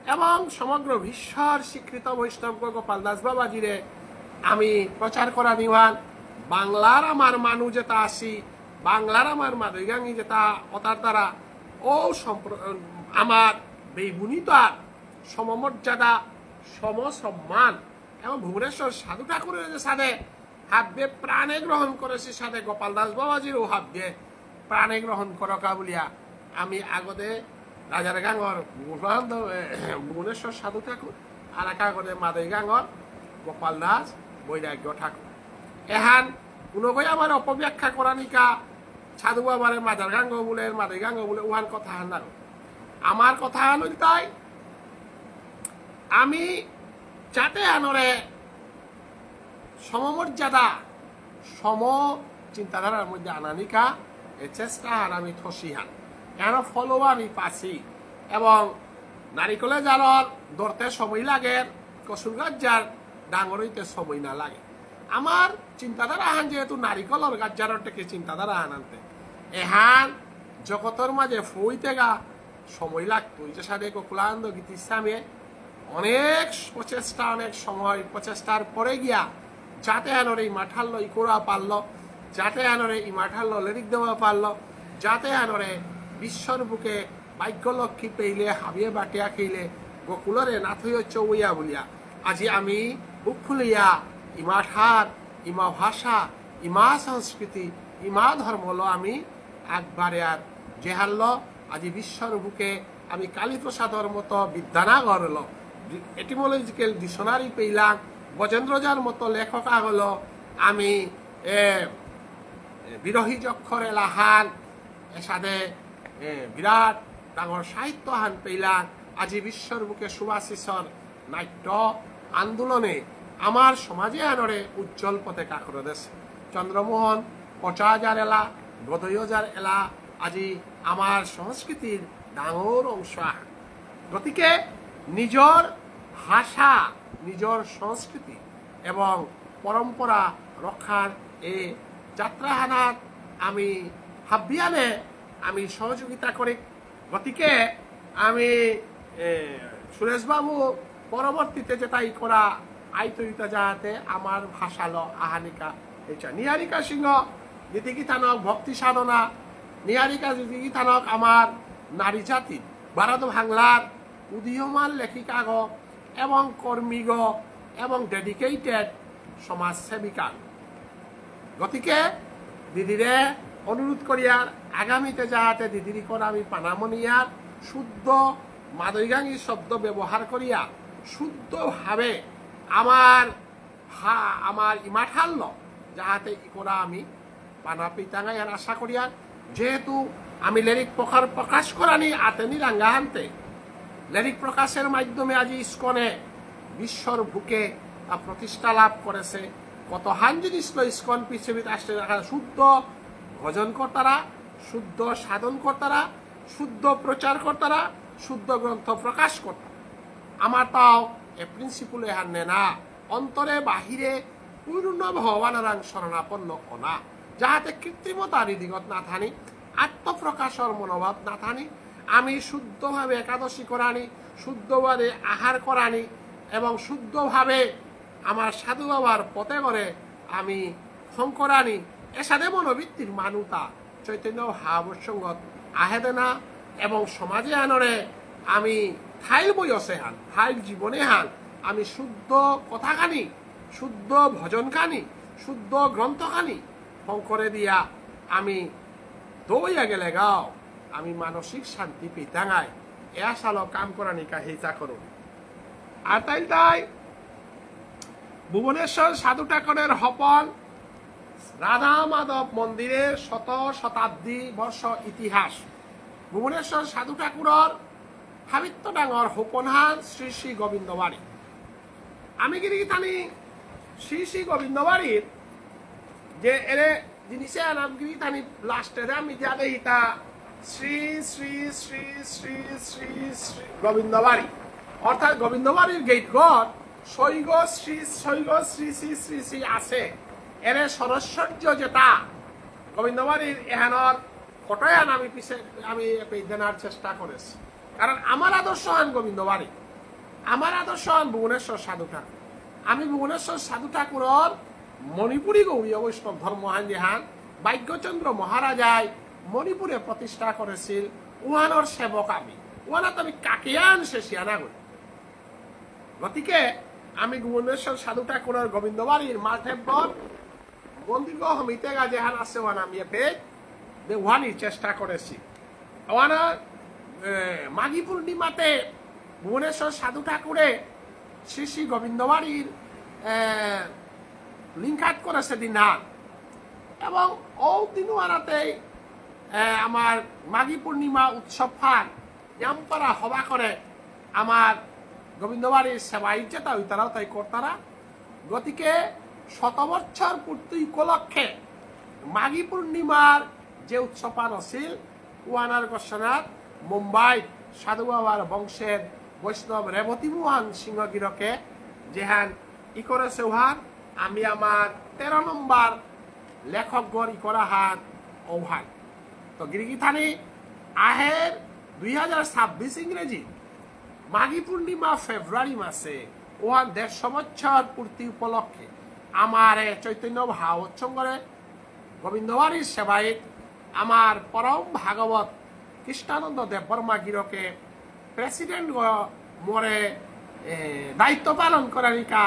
এবং সমগ্র বিশ্বর স্বীকৃত বৈষ্ণব গোপাল দাস বাবাজিরে আমি প্রচার করা নিহান বাংলার আমার মানুষ যেটা আসি বাংলার আমার মাদৈ গাঙি যেটা অতার দ্বারা ও আমার বেগুনিতা সমমর্যাদা সমসম্মান এবং ভুবনেশ্বর সাধু ঠাকুরের যে সাথে হাব্যে প্রাণে গ্রহণ করেছি সাথে গোপাল দাস বাবাজিরও হাব্যে প্রাণে গ্রহণ করকা বলিয়া আমি আগতে রাজার গাঙর ভুবনেশ্বর সাধু ঠাকুর আর এক আগতে মাদৈ গাঙর গোপাল দাস বৈরাগ্য ঠাকুর এহান কোনোভাবে আমার অপব্যাখ্যা করা নিকা সাধু বাবারে মাজার গাঙ্গ বলে মাদৈ গাঙ্গ বলে উহান কথা হান আমার কথা আনল তাই আমি যাতে আনরে সমমর্যাদা সম চিন্তাধারার মধ্যে আনানিকা এ চেষ্টা হান আমি থসি হান এর ফলও আমি পাচ্ছি এবং নারিকলে জালর ধরতে সময় লাগে কচুর গাছ যার ডাঙর হইতে সময় না লাগে আমার চিন্তাধারা হান যেহেতু নারিকলর গাছ যার থেকে চিন্তাধারা হান আনতে এহান জগতর মাঝে ফুইতে গা সময় লাগতো যে সাথে গোকুলানন্দ গীতিস্বামী অনেক প্রচেষ্টা অনেক সময় প্রচেষ্টার পরে গিয়া যাতে আনরে এই মাঠাল্লো ই করা পারলো যাতে আনরে এই মাঠাল্লো লেরিক দেওয়া পারলো যাতে আনরে বিশ্বর বুকে ভাগ্যলক্ষ্মী পেইলে হাবিয়ে বাটিয়া খেইলে গোকুলরে নাথই চৌইয়া বলিয়া আজি আমি বুক ফুলিয়া ইমা ঠার ইমা ভাষা ইমা সংস্কৃতি ইমা ধর্ম হলো আমি একবারে আর জেহাল্ল আজি বিশ্বর বুকে আমি কালীপ্রসাদর মতো বিদ্যানাগর হলো এটিমোলজিক্যাল ডিকশনারি পেইলাম গজেন্দ্রজার মতো লেখক হলো আমি বিরোহী যক্ষর এলাহান এসাদে বিরাট ডাঙর সাহিত্য হান পেইলাম আজি বিশ্বর বুকে সুভাষিসর নাট্য আন্দোলনে আমার সমাজে আনরে উজ্জ্বল পতাকা করে দেশে চন্দ্রমোহন 50,000 এলা 50,000 এলা আজি আমার সংস্কৃতির ডাঙর অংশ গতিকে নিজর ভাষা নিজর সংস্কৃতি এবং পরম্পরা রক্ষার এই যাত্রাহানাত আমি হাবিয়ানে আমি সহযোগিতা করি গতিকে আমি সুরেশবাবু পরবর্তীতে যেটাই করা আইতরিতা যাতে আমার ভাষালো আহানিকা এটা নিহারিকা সিংহ নীতিগীতানক ভক্তি সাধনা নিহারিকা নীতিগীতানক আমার নারী জাতি ভারত বাংলার উদীয়মান লেখিকাগ এবং কর্মীগ এবং ডেডিকেটেড সমাজসেবিকা গতিকে দিদিরে অনুরোধ করিয়ার আগামীতে যাহাতে দিদির করা আমি পানামনিয়ার শুদ্ধ মাদৈগাঙ্গী শব্দ ব্যবহার করিয়া শুদ্ধভাবে আমার ইমাঠাল্ল যাহাতে ইকরা আমি পানা পিতাঙ্গাইয়ার আশা করিয়ার যেহেতু আমি লেরিক প্রকাশ করানি আতেনি রাঙ্গাহান্তে লেরিক প্রকাশের মাধ্যমে আজি ইস্কনে বিশ্বর বুকে প্রতিষ্ঠা লাভ করেছে কত হান জিনিস ইস্কন পৃথিবীতে আসতে শুদ্ধ ভজন কর্তারা শুদ্ধ সাধন কর্তারা শুদ্ধ প্রচার কর্তারা শুদ্ধ গ্রন্থ প্রকাশ কর্তা আমার তাও এ প্রিন্সিপল এহার নেনা অন্তরে বাহিরে পূর্ণ ভগবানারাং শরণাপন্ন অনা যাহাতে কৃত্রিমতার দিগত না থানি আত্মপ্রকাশর মনোভাব না থানি আমি শুদ্ধভাবে একাদশী করানি শুদ্ধভাবে আহার করানি এবং শুদ্ধভাবে আমার সাধু বাবার পথে করে আমি শঙ্করানি এসাদে মনোবৃত্তির মানুতা চৈতন্য হাবসঙ্গত আহেদে না এবং সমাজে আনরে আমি ঠাইল বয়সে হান ঠাইল জীবনে হান আমি শুদ্ধ কথাখানি শুদ্ধ ভজনখানি শুদ্ধ গ্রন্থখানি শঙ্করে দিয়া আমি দৌড়িয়া গেলে গাও আমি মানসিক শান্তি পেতাঙাই এ সালো কাম করানি কাহিতা করুন আর তাই ভুবনেশ্বর সাধু ঠাকুরের হপন রাধা মাধব মন্দিরের শতাব্দী বর্ষ ইতিহাস ভুবনেশ্বর সাধু ঠাকুরের হাবিত্য ডাঙর হোপনহান শ্রী শ্রী গোবিন্দ বাড়ি আমি গিরিগিতানি শ্রী শ্রী গোবিন্দ বাড়ির যে এরে জিনিসে নামগিরি তানি লাস্টে আমি যা দেই তা শ্রী শ্রী শ্রী শ্রী শ্রী শ্রী গোবিন্দ বাড়ি অর্থাৎ গোবিন্দ বাড়ির গেট ঘর শৈগ শ্রী শ্রী শ্রী শ্রী আছে এর সরস্বর্য যেটা গোবিন্দ বাড়ির এহানর ফটোয়ান আমি পিছে আমি দেনার চেষ্টা করেছি কারণ আমার আদর্শ হান গোবিন্দ বাড়ি আমার আদর্শ হান ভুবনেশ্বর সাধু ঠাকুর আমি ভুবনেশ্বর সাধু ঠাকুরের মণিপুরী গৌরীয় বৈষ্ণব ধর্ম হান যেহান ভাগ্যচন্দ্র মহারাজায় মণিপুরে প্রতিষ্ঠা করেছিল উহানোর সেবক উহানাত আমি কাকিয়ান শেষিয়ানা করি গতিকে আমি ভুবনেশ্বর সাধু ঠাকুরের গোবিন্দ বাড়ির মাঠেবর মন্দির সমিতে যেহান আছে ওহান আমি উহানির চেষ্টা করেছি ওহানা মাঘী পূর্ণিমাতে ভুবনেশ্বর সাধু ঠাকুরে শ্রী শ্রী গোবিন্দ বাড়ির লিঙ্কাত করেছে দিনহান এবং ও দিনহানাতে আমার মাঘী পূর্ণিমা উৎসব ফান জামপাড়া সভা করে আমার গোবিন্দ বাড়ির সেবা ইজ্জতা তারাও তাই কর্তারা গতিকে শতবৎসর পূর্তি উপলক্ষে মাঘী পূর্ণিমার যে উৎসবান আছিল উহানার গোস্বনাথ মুম্বাই সাধু বাবার বংশের বৈষ্ণব রেবতী মোহন সিংহগিরকে যেহান ই করেছে উহান আমি আমার 13 নম্বর লেখক গড় ই করা হাত ঔহান তো গিরিগিথানি আহের 2026 ইংরেজি মাঘী পূর্ণিমা ফেব্রুয়ারি মাসে ওহান 150 বছর পূর্তি উপলক্ষে আমার চৈতন্য ভাগবতসঙ্গরে গোবিন্দবাড়ির সেবায়িত আমার পরম ভাগবত কৃষ্ণানন্দ দেববর্মা গিরকে প্রেসিডেন্ট মোরে দায়িত্ব পালন করানিকা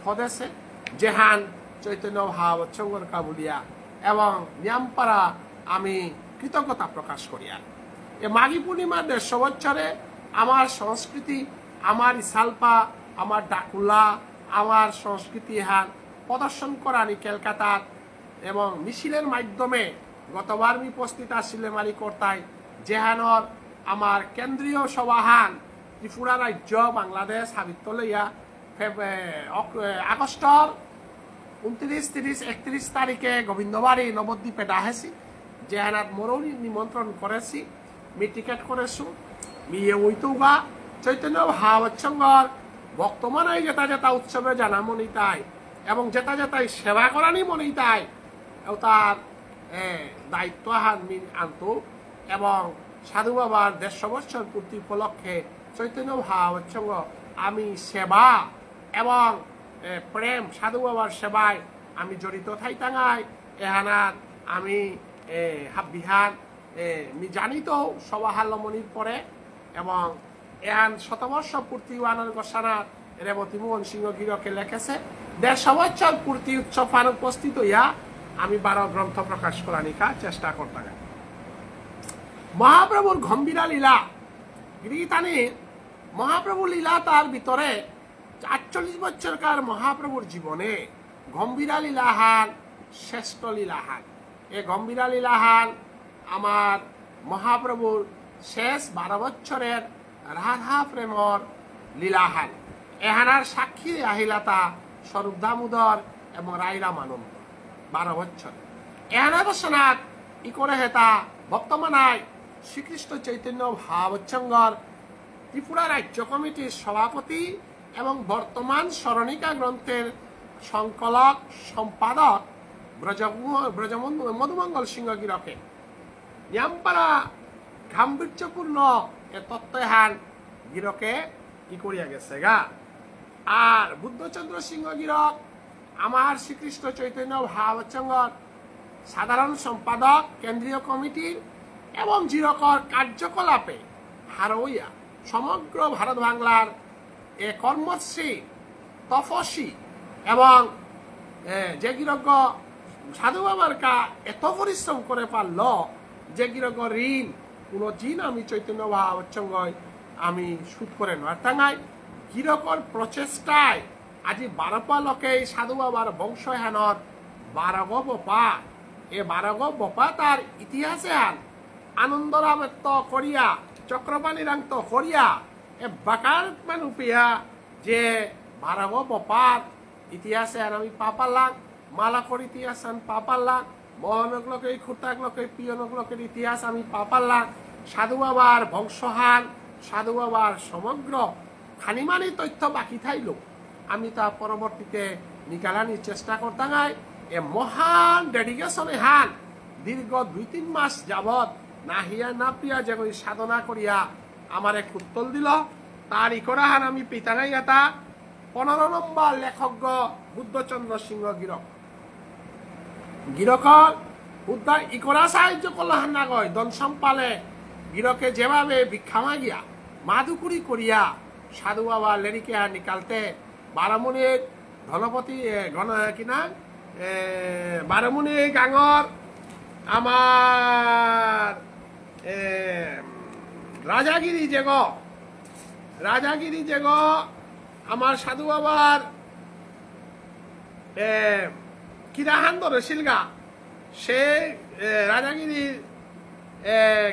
হদেছে যেহান চৈতন্য ভাগবতসঙ্গর কাবুলিয়া এবং নিয়ামপাড়া আমি কৃতজ্ঞতা প্রকাশ করি। আর এ মাঘী পূর্ণিমার 150 বছরে আমার সংস্কৃতি, আমার ইসালপা, আমার ডাকুলা, আমার সংস্কৃতি হান প্রদর্শন করানি ক্যালকাতার এবং মিছিলের মাধ্যমে গতবার আমি উপস্থিত আসলে মারি কর্তায় যেহানর আমার কেন্দ্রীয় সভাহান ত্রিপুরা রাজ্য বাংলাদেশ হাবিত্য লইয়া আগস্টর 29, 30, 31 তারিখে গোবিন্দবাড়ি নবদ্বীপে ডাহেছি যেহানাত মরৌনি নিমন্ত্রণ করেছি মি টিকেট করেছু মিয়ে ওইতুবা চৈতন্য ভাবচ্ছঙ্গর বর্তমানে যেটা যেটা উৎসবে জানা মনি তাই এবং যেটা যেটাই সেবা করানি মনি তাই তার দায়িত্ব হান মিন আনতু এবং সাধু বাবার 150 বছর পূর্তি উপলক্ষে চৈতন্য ভাবচ্ছঙ্গ আমি সেবা এবং প্রেম সাধু বাবার সেবায় আমি জড়িত থাইতাঙাই এহানার আমি বিহান জানি তো সবাহালমনির পরে এবং এহান শতবর্ষ পূর্তি ওয়ানের গোসানার রেবতী মোহন সিংহ গিরকে লেখেছে 150 বছর পূর্তি উৎসব উপস্থিত হইয়া আমি 12 গ্রন্থ প্রকাশ করানিকা চেষ্টা করতাম। মহাপ্রভুর গম্ভীরা লীলা গিরিতানির মহাপ্রভু লীলা তার ভিতরে 48 বছরকার মহাপ্রভুর জীবনে গম্ভীরা লীলাহান শ্রেষ্ঠ লীলাহান। এই গম্ভীরা লীলাহান আমার মহাপ্রভুর শেষ 12 বছরের রাধা প্রেমর লীলাহান। এহানার সাক্ষী আহিলাতা স্বরূপ দামোদর এবং রাইরামানন্দ 12 বছর এহানা বসনাথ ই করে হেতা বর্তমানায় শ্রীকৃষ্ণ চৈতন্য ভাবচ্ছঙ্গর ত্রিপুরা রাজ্য কমিটির সভাপতি এবং বর্তমান স্মরণিকা গ্রন্থের সংকলক সম্পাদক মধুমঙ্গল সিংহ গিরকে নিয়ামপাড়া গাম্ভীর্যপূর্ণ এ তত্ত্বহান গিরকে কি করিয়া গেছে গা। আর বুদ্ধচন্দ্র সিংহ গিরক আমার শ্রীকৃষ্ণ চৈতন্য ভাবচ্ছঙ্গর সাধারণ সম্পাদক কেন্দ্রীয় কমিটির এবং জিরকর কার্যকলাপে হারইয়া সমগ্র ভারত বাংলার এ কর্মশ্রী তপস্বী এবং যে গিরজ্ঞ সাধু বাবার কা এত পরিশ্রম করে পারল যে গিরজ্ঞ ঋণ কোন দিন আমি চৈতন্য ভাবচ্ছঙ্গয় আমি সুদ করে নয় গিরকর প্রচেষ্টায় আজি 12 লোকে সাধু বাবার বংশহানর 12 বপা এ 12 বপা তার ইতিহাসে আন আনন্দরামত্ব করিয়া চক্রপাণীরান্ত করিয়া এ বাকার মানুপিয়া যে 12 বপার ইতিহাসে আর আমি পাপালাম মালাকর ইতিহাস আমি পাপালাম মহানগলকের খুঁটাগলকের পিয়নগলকের ইতিহাস আমি পাপালাম সাধু বাবার বংশহান সাধু বাবার সমগ্র খানিমানি তথ্য বাকি থাইল আমি তা পরবর্তীতে নিকালানির চেষ্টা করতাম। এ মহান ডেডিকেশনে হান দীর্ঘ 2-3 মাস যাবৎ না হিয়া না প্রিয়া যে সাধনা করিয়া আমার এক উত্তল দিল তার ইকরাহান আমি পিতানাই এটা 15 নম্বর লেখক বুদ্ধচন্দ্র সিংহ গিরক গিরকর উদ্ধার ইকরা সাহায্য করলাহান না গয় দন সম্পালে গিরকে যেভাবে ভিক্ষা মাগিয়া মাদুকুরি করিয়া সাধু বাবা লেরিকে নিকালতে বারামুনির ধনপতি কিনা বারামুনি গাঙর আমার রাজাগিরি যেগ আমার সাধু বাবার কিরাহান ধরে শিলগা সে রাজাগিরির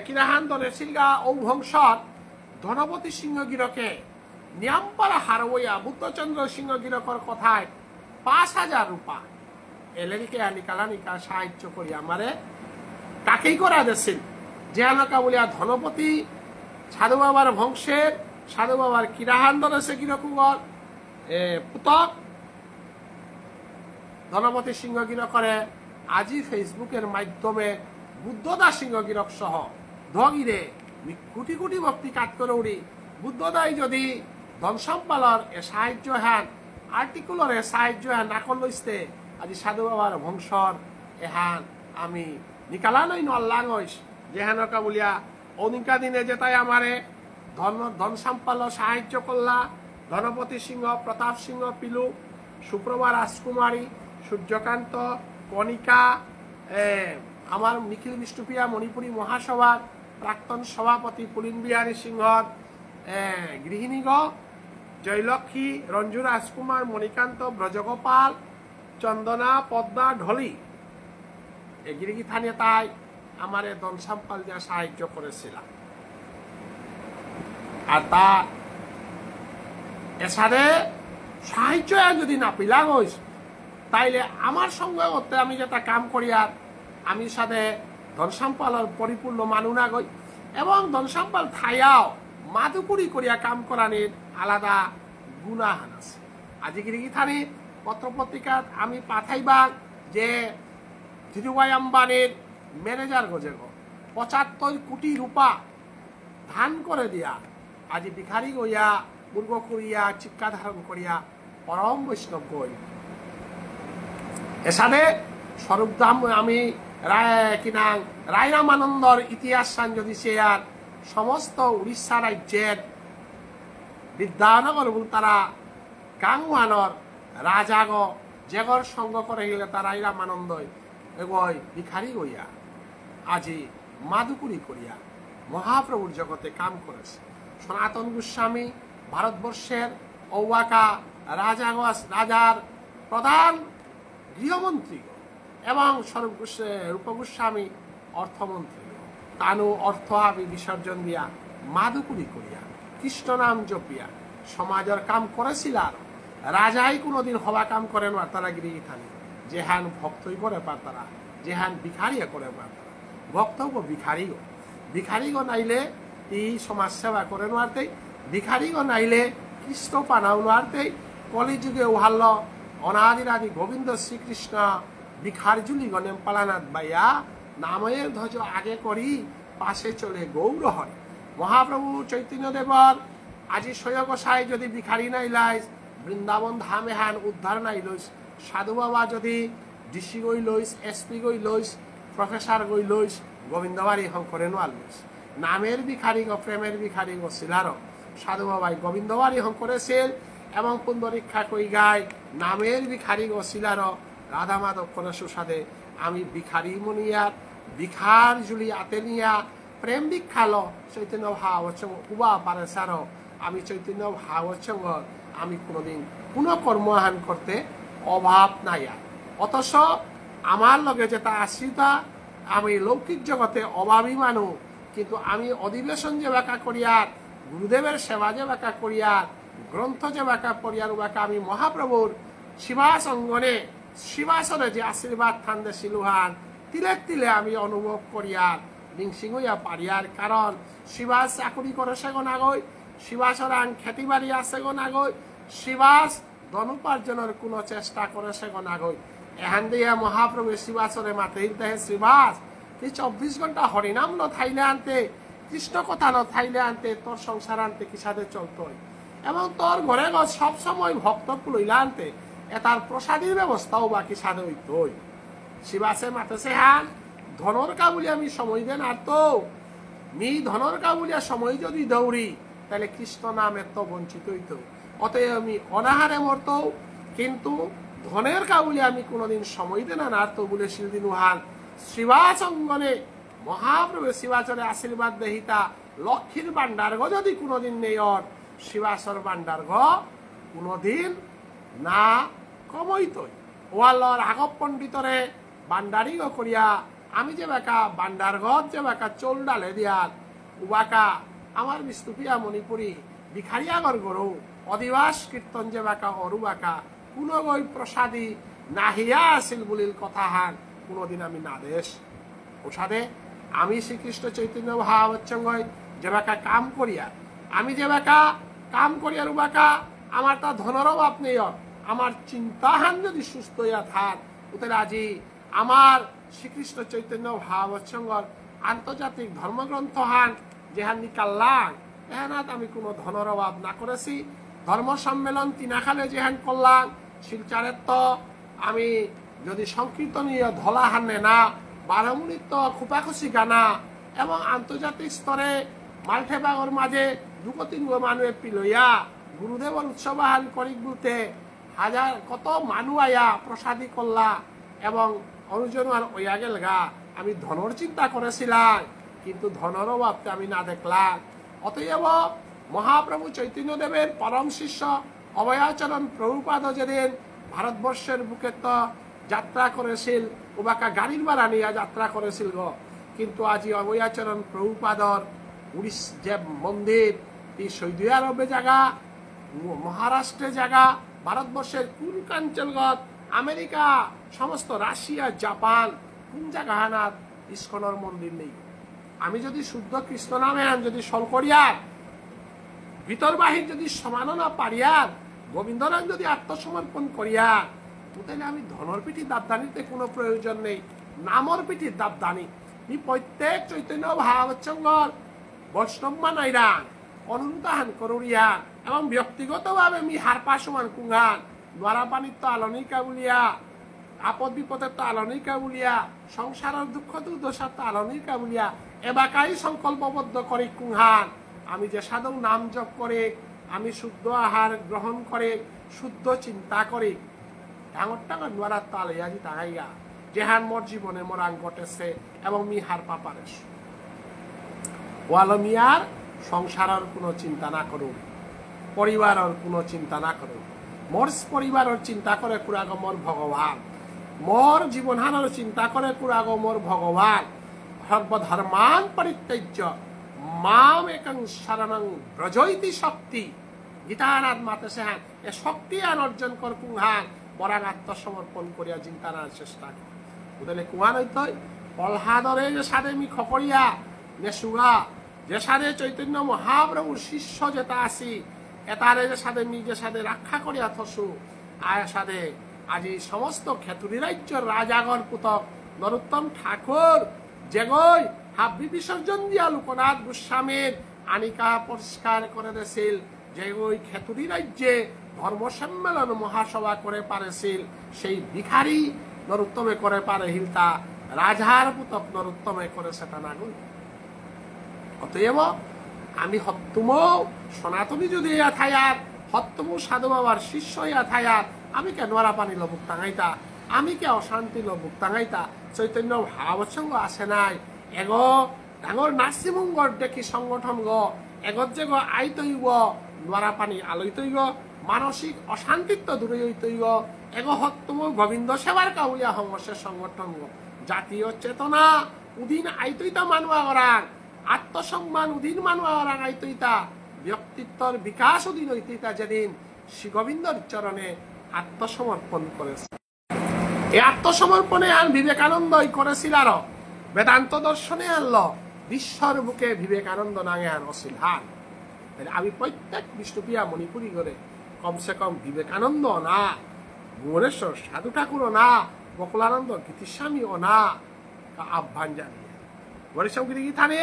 কিরাহান ধরে শিলগা ও বংশর ধনপতি সিংহ গিরকে নিয়ামপাড়া হারবইয়া বুদ্ধচন্দ্র সিংহ গিরকর কথায় 5,000 রূপা এলেরিকে নিকালানিকা সাহায্য করি আমারে তাকেই করা দিয়েছেন যে আনাকা বলিয়া ধনপতি সাধু বাবার বংশের সাধু বাবার কিরাহান ধরেছে গিরকুগর পুতক ধনপতি সিংহ গিরকরে আজি ফেসবুকের মাধ্যমে বুদ্ধদা সিংহ গিরক সহ ধগিরে কোটি কোটি ভক্তি কাজ করে উড়ি বুদ্ধদাই যদি ধন সম্পালর এ সাহায্য হ্যান আর্টিকুলর এ সাহায্য হ্যান না করলইতে আজি সাধু বাবার বংশর এহান আমি নিকালানই নল্লাঙইস যেহানকা বলিয়া অনিকা দিনে যেটাই আমারে ধন সম্পালর সাহায্য করলা ধনপতি সিংহ প্রতাপ সিংহ পিলু সুপ্রভা রাজকুমারী সূর্যকান্ত কণিকা আমার নিখিল বিষ্ণুপ্রিয়া মণিপুরী মহাসভার প্রাক্তন সভাপতি পুলিন বিহারী সিংহর গৃহিণীগ জয়লক্ষ্মী রঞ্জু রাজকুমার মণিকান্ত ব্রজগোপাল চন্দনা পদ্মা ঢলি এগিরিগি থানে তাই আমার দন সাম্পাল যা সাহায্য করেছিলাম আর তার এসারে সাহায্য যদি না পিলাম হইস তাইলে আমার সঙ্গে করতে আমি যেটা কাম করি আর আমি সাথে ধনসাম্পালের পরিপূর্ণ মানু না গই এবং ধনসাম্পাল থাইয়াও মাদুকুড়ি করিয়া কাম করানির আলাদা গুণাহান আছে আজিগিরিগি থানি পত্রপত্রিকা আমি পাঠাইবার যে ধীরুভাই আম্বানির ম্যানেজার গজে ৭৫ কোটি রূপা ধান করে দিয়া আজি ভিখারি গইয়া মুর্গ করিয়া চিক্কা ধারণ করিয়া পরম বৈষ্ণব গই এসানে স্বরূপধাম আমি কিনা রায়রামানন্দর ইতিহাস সান যদি সে আর সমস্ত উড়িষ্যা রাজ্যের বিদ্যানগর তারা গাংওয়ানর রাজাগ জেগর সঙ্গ করে গেলে তার রায়রামানন্দ এগোয় ভিখারি গইয়া আজি মাদুকুরি করিয়া মহাপ্রভুর জগতে কাম করেছে সনাতন গোস্বামী ভারতবর্ষের ঔবাকা রাজার প্রধান গৃহমন্ত্রী এবং রূপ গোস্বামী অর্থমন্ত্রী তানু অর্থ আবি বিসর্জন দিয়া মাদুকুরি করিয়া কৃষ্ণ নাম জপিয়া সমাজের কাম করেছিল আর রাজাই কোনোদিন হওয়া কাম করেন না তারা গিরিগি থানি যেহান ভক্তই করে পার তারা যেহান ভিখারিয়া করে পার তারা ভক্তও ভিখারিগো নাইলে এই সমাজ সেবা করে নোয়ারতেই ভিখারিগো নাইলে কৃষ্ণ পানাও নোয়ারতেই কলিযুগে উহাল্ল অনাদিরাদি গোবিন্দ শ্রীকৃষ্ণ ভিখারজুলি গণেম পালানাথ বাইয়া নামের ধ্বজ আগে করি পাশে চলে গৌর হয় মহাপ্রভু চৈতন্য দেবর আজি সৈয়গোসাই যদি ভিখারি নাই লাইস বৃন্দাবন ধামে হান উদ্ধার নাই লইস সাধু বাবা যদি ডিসি গই লইস এসপি গই লইস প্রফেসর গই লইস গোবিন্দবাড়ি হং করে নোয়াল লইস নামের ভিখারি গো প্রেমের ভিখারি গো শিলার সাধু বাবাই গোবিন্দবাড়ি হং করেছিল এবং পুন্দরীক্ষা কই গায় নামের ভিখারি গো শিলার রাধা মাধব করে সুসাদে আমি ভিখারি মনিয়ার ভিখার জুলি আতেনিয়া প্রেম ভিক্ষালো চৈতন্য ভাব উবা পারে সার আমি চৈতন্য ভাব আমি কোনোদিন কোনো কর্মহান করতে অভাব নাই অথচ আমার লগে যেটা আশ্রিতা আমি লৌকিক জগতে অভাবী মানুষ কিন্তু আমি অধিবেশন যে বাঁকা করিয়ার গুরুদেবের সেবা যে বাঁকা করিয়ার গ্রন্থ যে বাঁকা পড়িয়ার বাঁকা আমি মহাপ্রভুর শিবাস অঙ্গনে শিবাসরে যে আশীর্বাদ থান্দে শিলুহান তিলে তিলে আমি অনুভব করিয়ার লিংসিং হইয়া পারিয়ার কারণ শিবাস চাকরি করে সেগো নাগই শিবাসর আন খেতি বাড়ি আছে গো নাগই শিবাস ধন উপার্জনের কোনো চেষ্টা করে সেগো নাগই এহান দিয়া মহাপ্রভু শিবাসরে মাতে দেহে শিবাস তুই 24 ঘন্টা হরিনাম ন থাইলে আনতে কৃষ্ণ কথা ন থাইলে আনতে তোর সংসার আনতে কি সাথে চলতই এবং তোর ঘরে ঘর সবসময় ভক্ত লইলা আনতে এটার প্রসাদীর ব্যবস্থাও বাকি সাথে হইতই শিবাসে মাতেছে হান ধনর কাবুলি আমি সময় দেন আর তো মি ধনর কাবুলিয়া সময় যদি দৌড়ি তাহলে কৃষ্ণ নাম এত বঞ্চিত হইত অতএব আমি অনাহারে মরত কিন্তু ধনের কাবুলি আমি কোনোদিন সময় দেন আর তো বলে শিলদিন উহান শিবাস অঙ্গনে মহাপ্রভু শিবাচরে আশীর্বাদ দেহিতা লক্ষ্মীর ভান্ডার গ যদি কোনোদিন নেই অর শিবাসর ভান্ডার গ কোনোদিন না কমইতই ওয়ালর আগব পণ্ডিতরে ভান্ডারি গ করিয়া আমি যে বাঁকা ভান্ডার ঘর যে বাঁকা চোল ডালে দিয়ার উবাকা আমার বিষ্ণুপ্রিয়া মণিপুরী ভিখারিয়াগর গরু অধিবাস কীর্তন যে বাঁকা অরু বাঁকা কোনো বই প্রসাদী নাহিয়া আসিল বলিল কথা হান কোনোদিন আমি না দেশ প্রসাদে আমি শ্রীকৃষ্ণ চৈতন্য ভাবচ্ছঙ্গয় যে বাঁকা কাম করিয়া আমি যে বাঁকা কাম করিয়ার উবাকা আমার তা ধনের অভাব নেই আমার চিন্তাহান যদি সুস্থ হইয়া থাক ওদের আজি আমার শ্রীকৃষ্ণ চৈতন্য ভাবচ্ছঙ্গর আন্তর্জাতিক ধর্মগ্রন্থ হান যেহান নিকাল্লাং এহানাত আমি কোনো ধনের অভাব না করেছি ধর্ম সম্মেলন তিনাখালে যেহান করলাম শিলচারের তো আমি যদি সংকীর্তনীয় ধলা হানে না বারমুনিত্য খুপাখুচি গানা এবং আন্তর্জাতিক স্তরে মালঠেবাগর মাঝে 2-3 মানুষ পিলইয়া গুরুদেবর উৎসব আহান করিক বলতে হাজার কত মানুষ আয়া প্রসাদী করলা এবং অনুজন আর ওয়া গেল গা আমি ধনর চিন্তা করেছিলাম কিন্তু ধনর অভাবতে আমি না দেখলাম অতএব মহাপ্রভু চৈতন্যদেবের পরম শিষ্য অভয়াচরণ প্রভুপাদ যেদিন ভারতবর্ষের বুকে তো যাত্রা করেছিল ওবাকা গাড়ির ভাড়া নিয়ে যাত্রা করেছিল গো কিন্তু আজি অভয়াচরণ প্রভুপাদর যে মন্দির এই সৌদি আরবে জায়গা মহারাষ্ট্রে জায়গা ভারতবর্ষের কোন কাঞ্চলগত আমেরিকা সমস্ত রাশিয়া জাপান কোন জায়গা হানাত ইস্কনের মন্দির নেই আমি যদি শুদ্ধ কৃষ্ণ নামে যদি সল করিয়ার ভিতর বাহির যদি সমানো না পারিয়ার গোবিন্দনাথ যদি আত্মসমর্পণ করিয়ার তাহলে আমি ধনর পিঠির দাবদানিতে কোনো প্রয়োজন নেই নামর পিঠির দাবদানি ই প্রত্যেক চৈতন্য ভাবচঙ্গর বৈষ্ণব মানাইরান অনুদান করুরিয়া এবং ব্যক্তিগতভাবে মি হারপা সমান কুঙ্গান নোয়ারা পানির তো আলনিকা বলিয়া আপদ বিপদের তো আলনিকা বলিয়া সংসারের দুঃখ দুর্দশার তো আলনিকা বলিয়া এবাকাই সংকল্পবদ্ধ করে কুঙ্গান আমি যে সাধু নাম জপ করে আমি শুদ্ধ আহার গ্রহণ করে শুদ্ধ চিন্তা করে ডাঙর টাঙর নোয়ারার তো আলাইয়াজি তাহাইয়া যেহান মোর জীবনে মোরাং ঘটেছে এবং মি হারপা পারেস ওয়ালো মিয়ার সংসারের কোনো চিন্তা না করুন পরিবারের কোনো চিন্তা না করুন মোর পরিবারের চিন্তা করে কুরাগ মোর ভগবান মোর জীবনহানের চিন্তা করে কুরাগ মোর ভগবান সর্বধর্মান পরিত্যাজ্য মাম একং শরণং ব্রজৈতি শক্তি গীতানাথ মাতে সেহান এ শক্তি আন অর্জন কর কুহান বরাং আত্মসমর্পণ করিয়া চিন্তানার চেষ্টা কর বুঝলে কুহান হইতই প্রহ্লাদরে যে সাদে মি খকরিয়া নেসুগা যে সাদে চৈতন্য মহাপ্রভুর শিষ্য যেটা আসি এটারে যে সাদে মি যে সাদে রক্ষা করিয়া থসু আয় সাদে আজি সমস্ত খেতুরি রাজ্যর রাজাগর পুতক নরোত্তম ঠাকুর যেগই হাব্বি বিসর্জন দিয়া লোকনাথ গোস্বামীর আনিকা পরিষ্কার করে দিয়েছিল যেগই খেতুরি রাজ্যে ধর্ম সম্মেলন মহাসভা করে পারেছিল সেই ভিখারি নরোত্তমে করে পারে হিলতা রাজার পুতক নরোত্তমে করে সেটা নাগুন অতএব আমি হত্তুম সনাতনী যদি ইয়া থায়ার হত্তুম সাধু বাবার শিষ্য ইয়া থায়ার আমি কে নোয়ারা পানি লবুক টাঙাইতা আমি কে অশান্তি লবুক টাঙাইতা চৈতন্য ভাবসঙ্গ আসে নাই এগো ডাঙর নার্সিমঙ্গর দেখি সংগঠন গ এগত যে গো আইতইব নোয়ারা পানি আলইতইব মানসিক অশান্তিত্ব দূরে হইতইব এগো হত্তুম গোবিন্দ সেবার কাউলিয়া সংঘর্ষের সংগঠন গ জাতীয় চেতনা উদিন আইতইতা মানুয়া করার আত্মসম্মান উদিন মানুয়া করার আইতইতা ব্যক্তিত্বর বিকাশ উদিন হইতইতা যেদিন শ্রী গোবিন্দর চরণে আত্মসমর্পণ করেছে এই আত্মসমর্পণে আর বিবেকানন্দই করেছিল আরো বেদান্ত দর্শনে আনলো বিশ্বর বুকে বিবেকানন্দ নাঙে আন অসিল হান আমি প্রত্যেক বিষ্ণুপ্রিয়া মণিপুরী করে কমসে কম বিবেকানন্দ না ভুবনেশ্বর সাধু ঠাকুরও না গোকুলানন্দ গীতিস্বামীও না আহ্বান জানিয়ে বরিশম গীতানে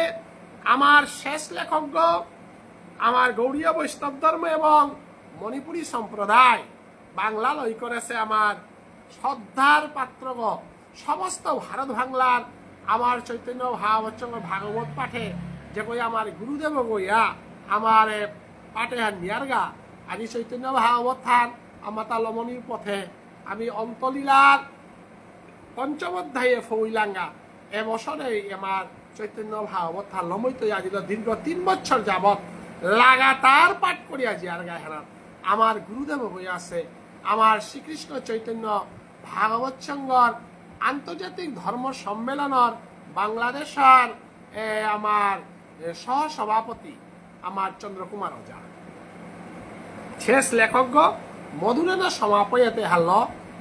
আমার শেষ লেখক আমার গৌড়ীয় বৈষ্ণব ধর্ম এবং মণিপুরী সম্প্রদায় বাংলা লই করেছে আমার শ্রদ্ধার পাত্রগ সমস্ত ভারত বাংলার আমার চৈতন্য ভাগবত ভাগবত পাঠে যে কই আমার গুরুদেব গইয়া আমার পাঠে নিয়ারগা আজি চৈতন্য ভাগবত থান আমার তা লমনির পথে আমি অন্তলীলার পঞ্চম অধ্যায়ে ফইলাঙ্গা এবছরে আমার চৈতন্য ভাগবত থান লমই তো আজি দীর্ঘ 3 বছর যাবত লাগাতার পাঠ করিয়া জিয়ারগা হেরান আমার গুরুদেব হয়ে আছে আমার শ্রীকৃষ্ণ চৈতন্য ভাগবত সংঘর আন্তর্জাতিক ধর্ম সম্মেলনের বাংলাদেশের আমার সহসভাপতি আমার চন্দ্রকুমার ওঝা শেষ লেখক মধুরেনা সমাপয়তে হাল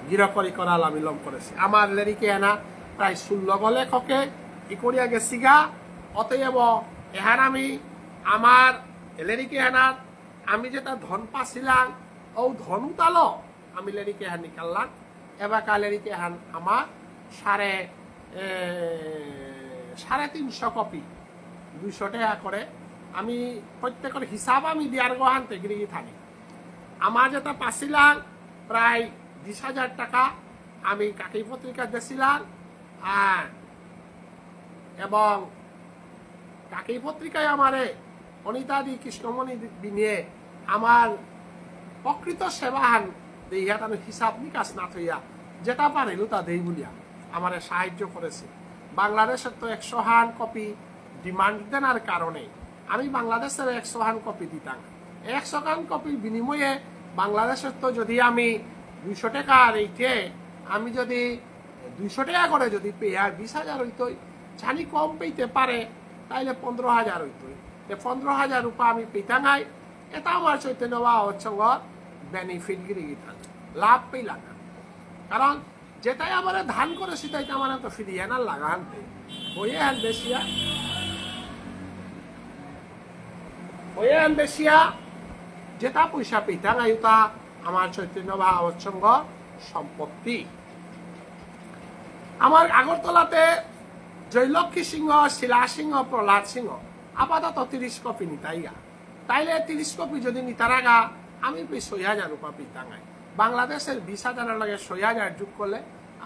গিরকরি করা লামিলম করেছে আমার লেরিকে এনা প্রায় 16 লেখকে ই করিয়া গেছি গা অতএব এহার আমি আমার লেরিকে এনার আমি যেটা ধন পাছিলাম ও ধনু তালো আমি লেরিকে হান নিকাললাম এবার লেরিকে হান আমার 350 কপি 200 টাকা করে আমি প্রত্যেকের হিসাব আমি দিয়ার গোহান তেগিরি থাকি আমার যেটা পাছিলাম প্রায় 20,000 টাকা আমি কাকি পত্রিকা দিয়েছিলাম এবং কাকি পত্রিকায় আমারে অনিতাদি কৃষ্ণমণি নিয়ে আমার প্রকৃত সেবাহান দেইয়া তার হিসাব নিকাশ না থইয়া যেটা পারিল তা দেই বলিয়া আমার সাহায্য করেছে। বাংলাদেশের তো 100 কপি ডিমান্ড দেনার কারণে আমি বাংলাদেশের 100 কপি দিতাম। 100 কপির বিনিময়ে বাংলাদেশের তো যদি আমি 200 টাকা রেখে আমি যদি 200 টাকা করে যদি পেয়ে 20,000 হইতই, জানি কম পেতে পারে তাইলে 15,000 হইতই। 15,000 রূপা আমি পেতা নাই, এটা আমার চৈতন্য ভাগবত সংঘ বেনিফিট গিরি গিতাম, লাভ পেলাম না। কারণ যেটাই আমার ধান করে সেটাই আমার তো ফিরিয়ে না লাগানতে হয়ে বেশিয়া যেটা পয়সা পেতা নাই তা আমার চৈতন্য ভাগবত সংঘ সম্পত্তি। আমার আগরতলাতে জয়লক্ষ্মী সিংহ, শিলা সিংহ, প্রহ্লাদ সিংহ আপাতত 30 কপি নিতাইগা, তাইলে 30 কপি যদি নিতারাগা আমি 6,000 রূপা পিতাঙ্গাই। বাংলাদেশের 20,000 লাগে 6,000 যোগ করলে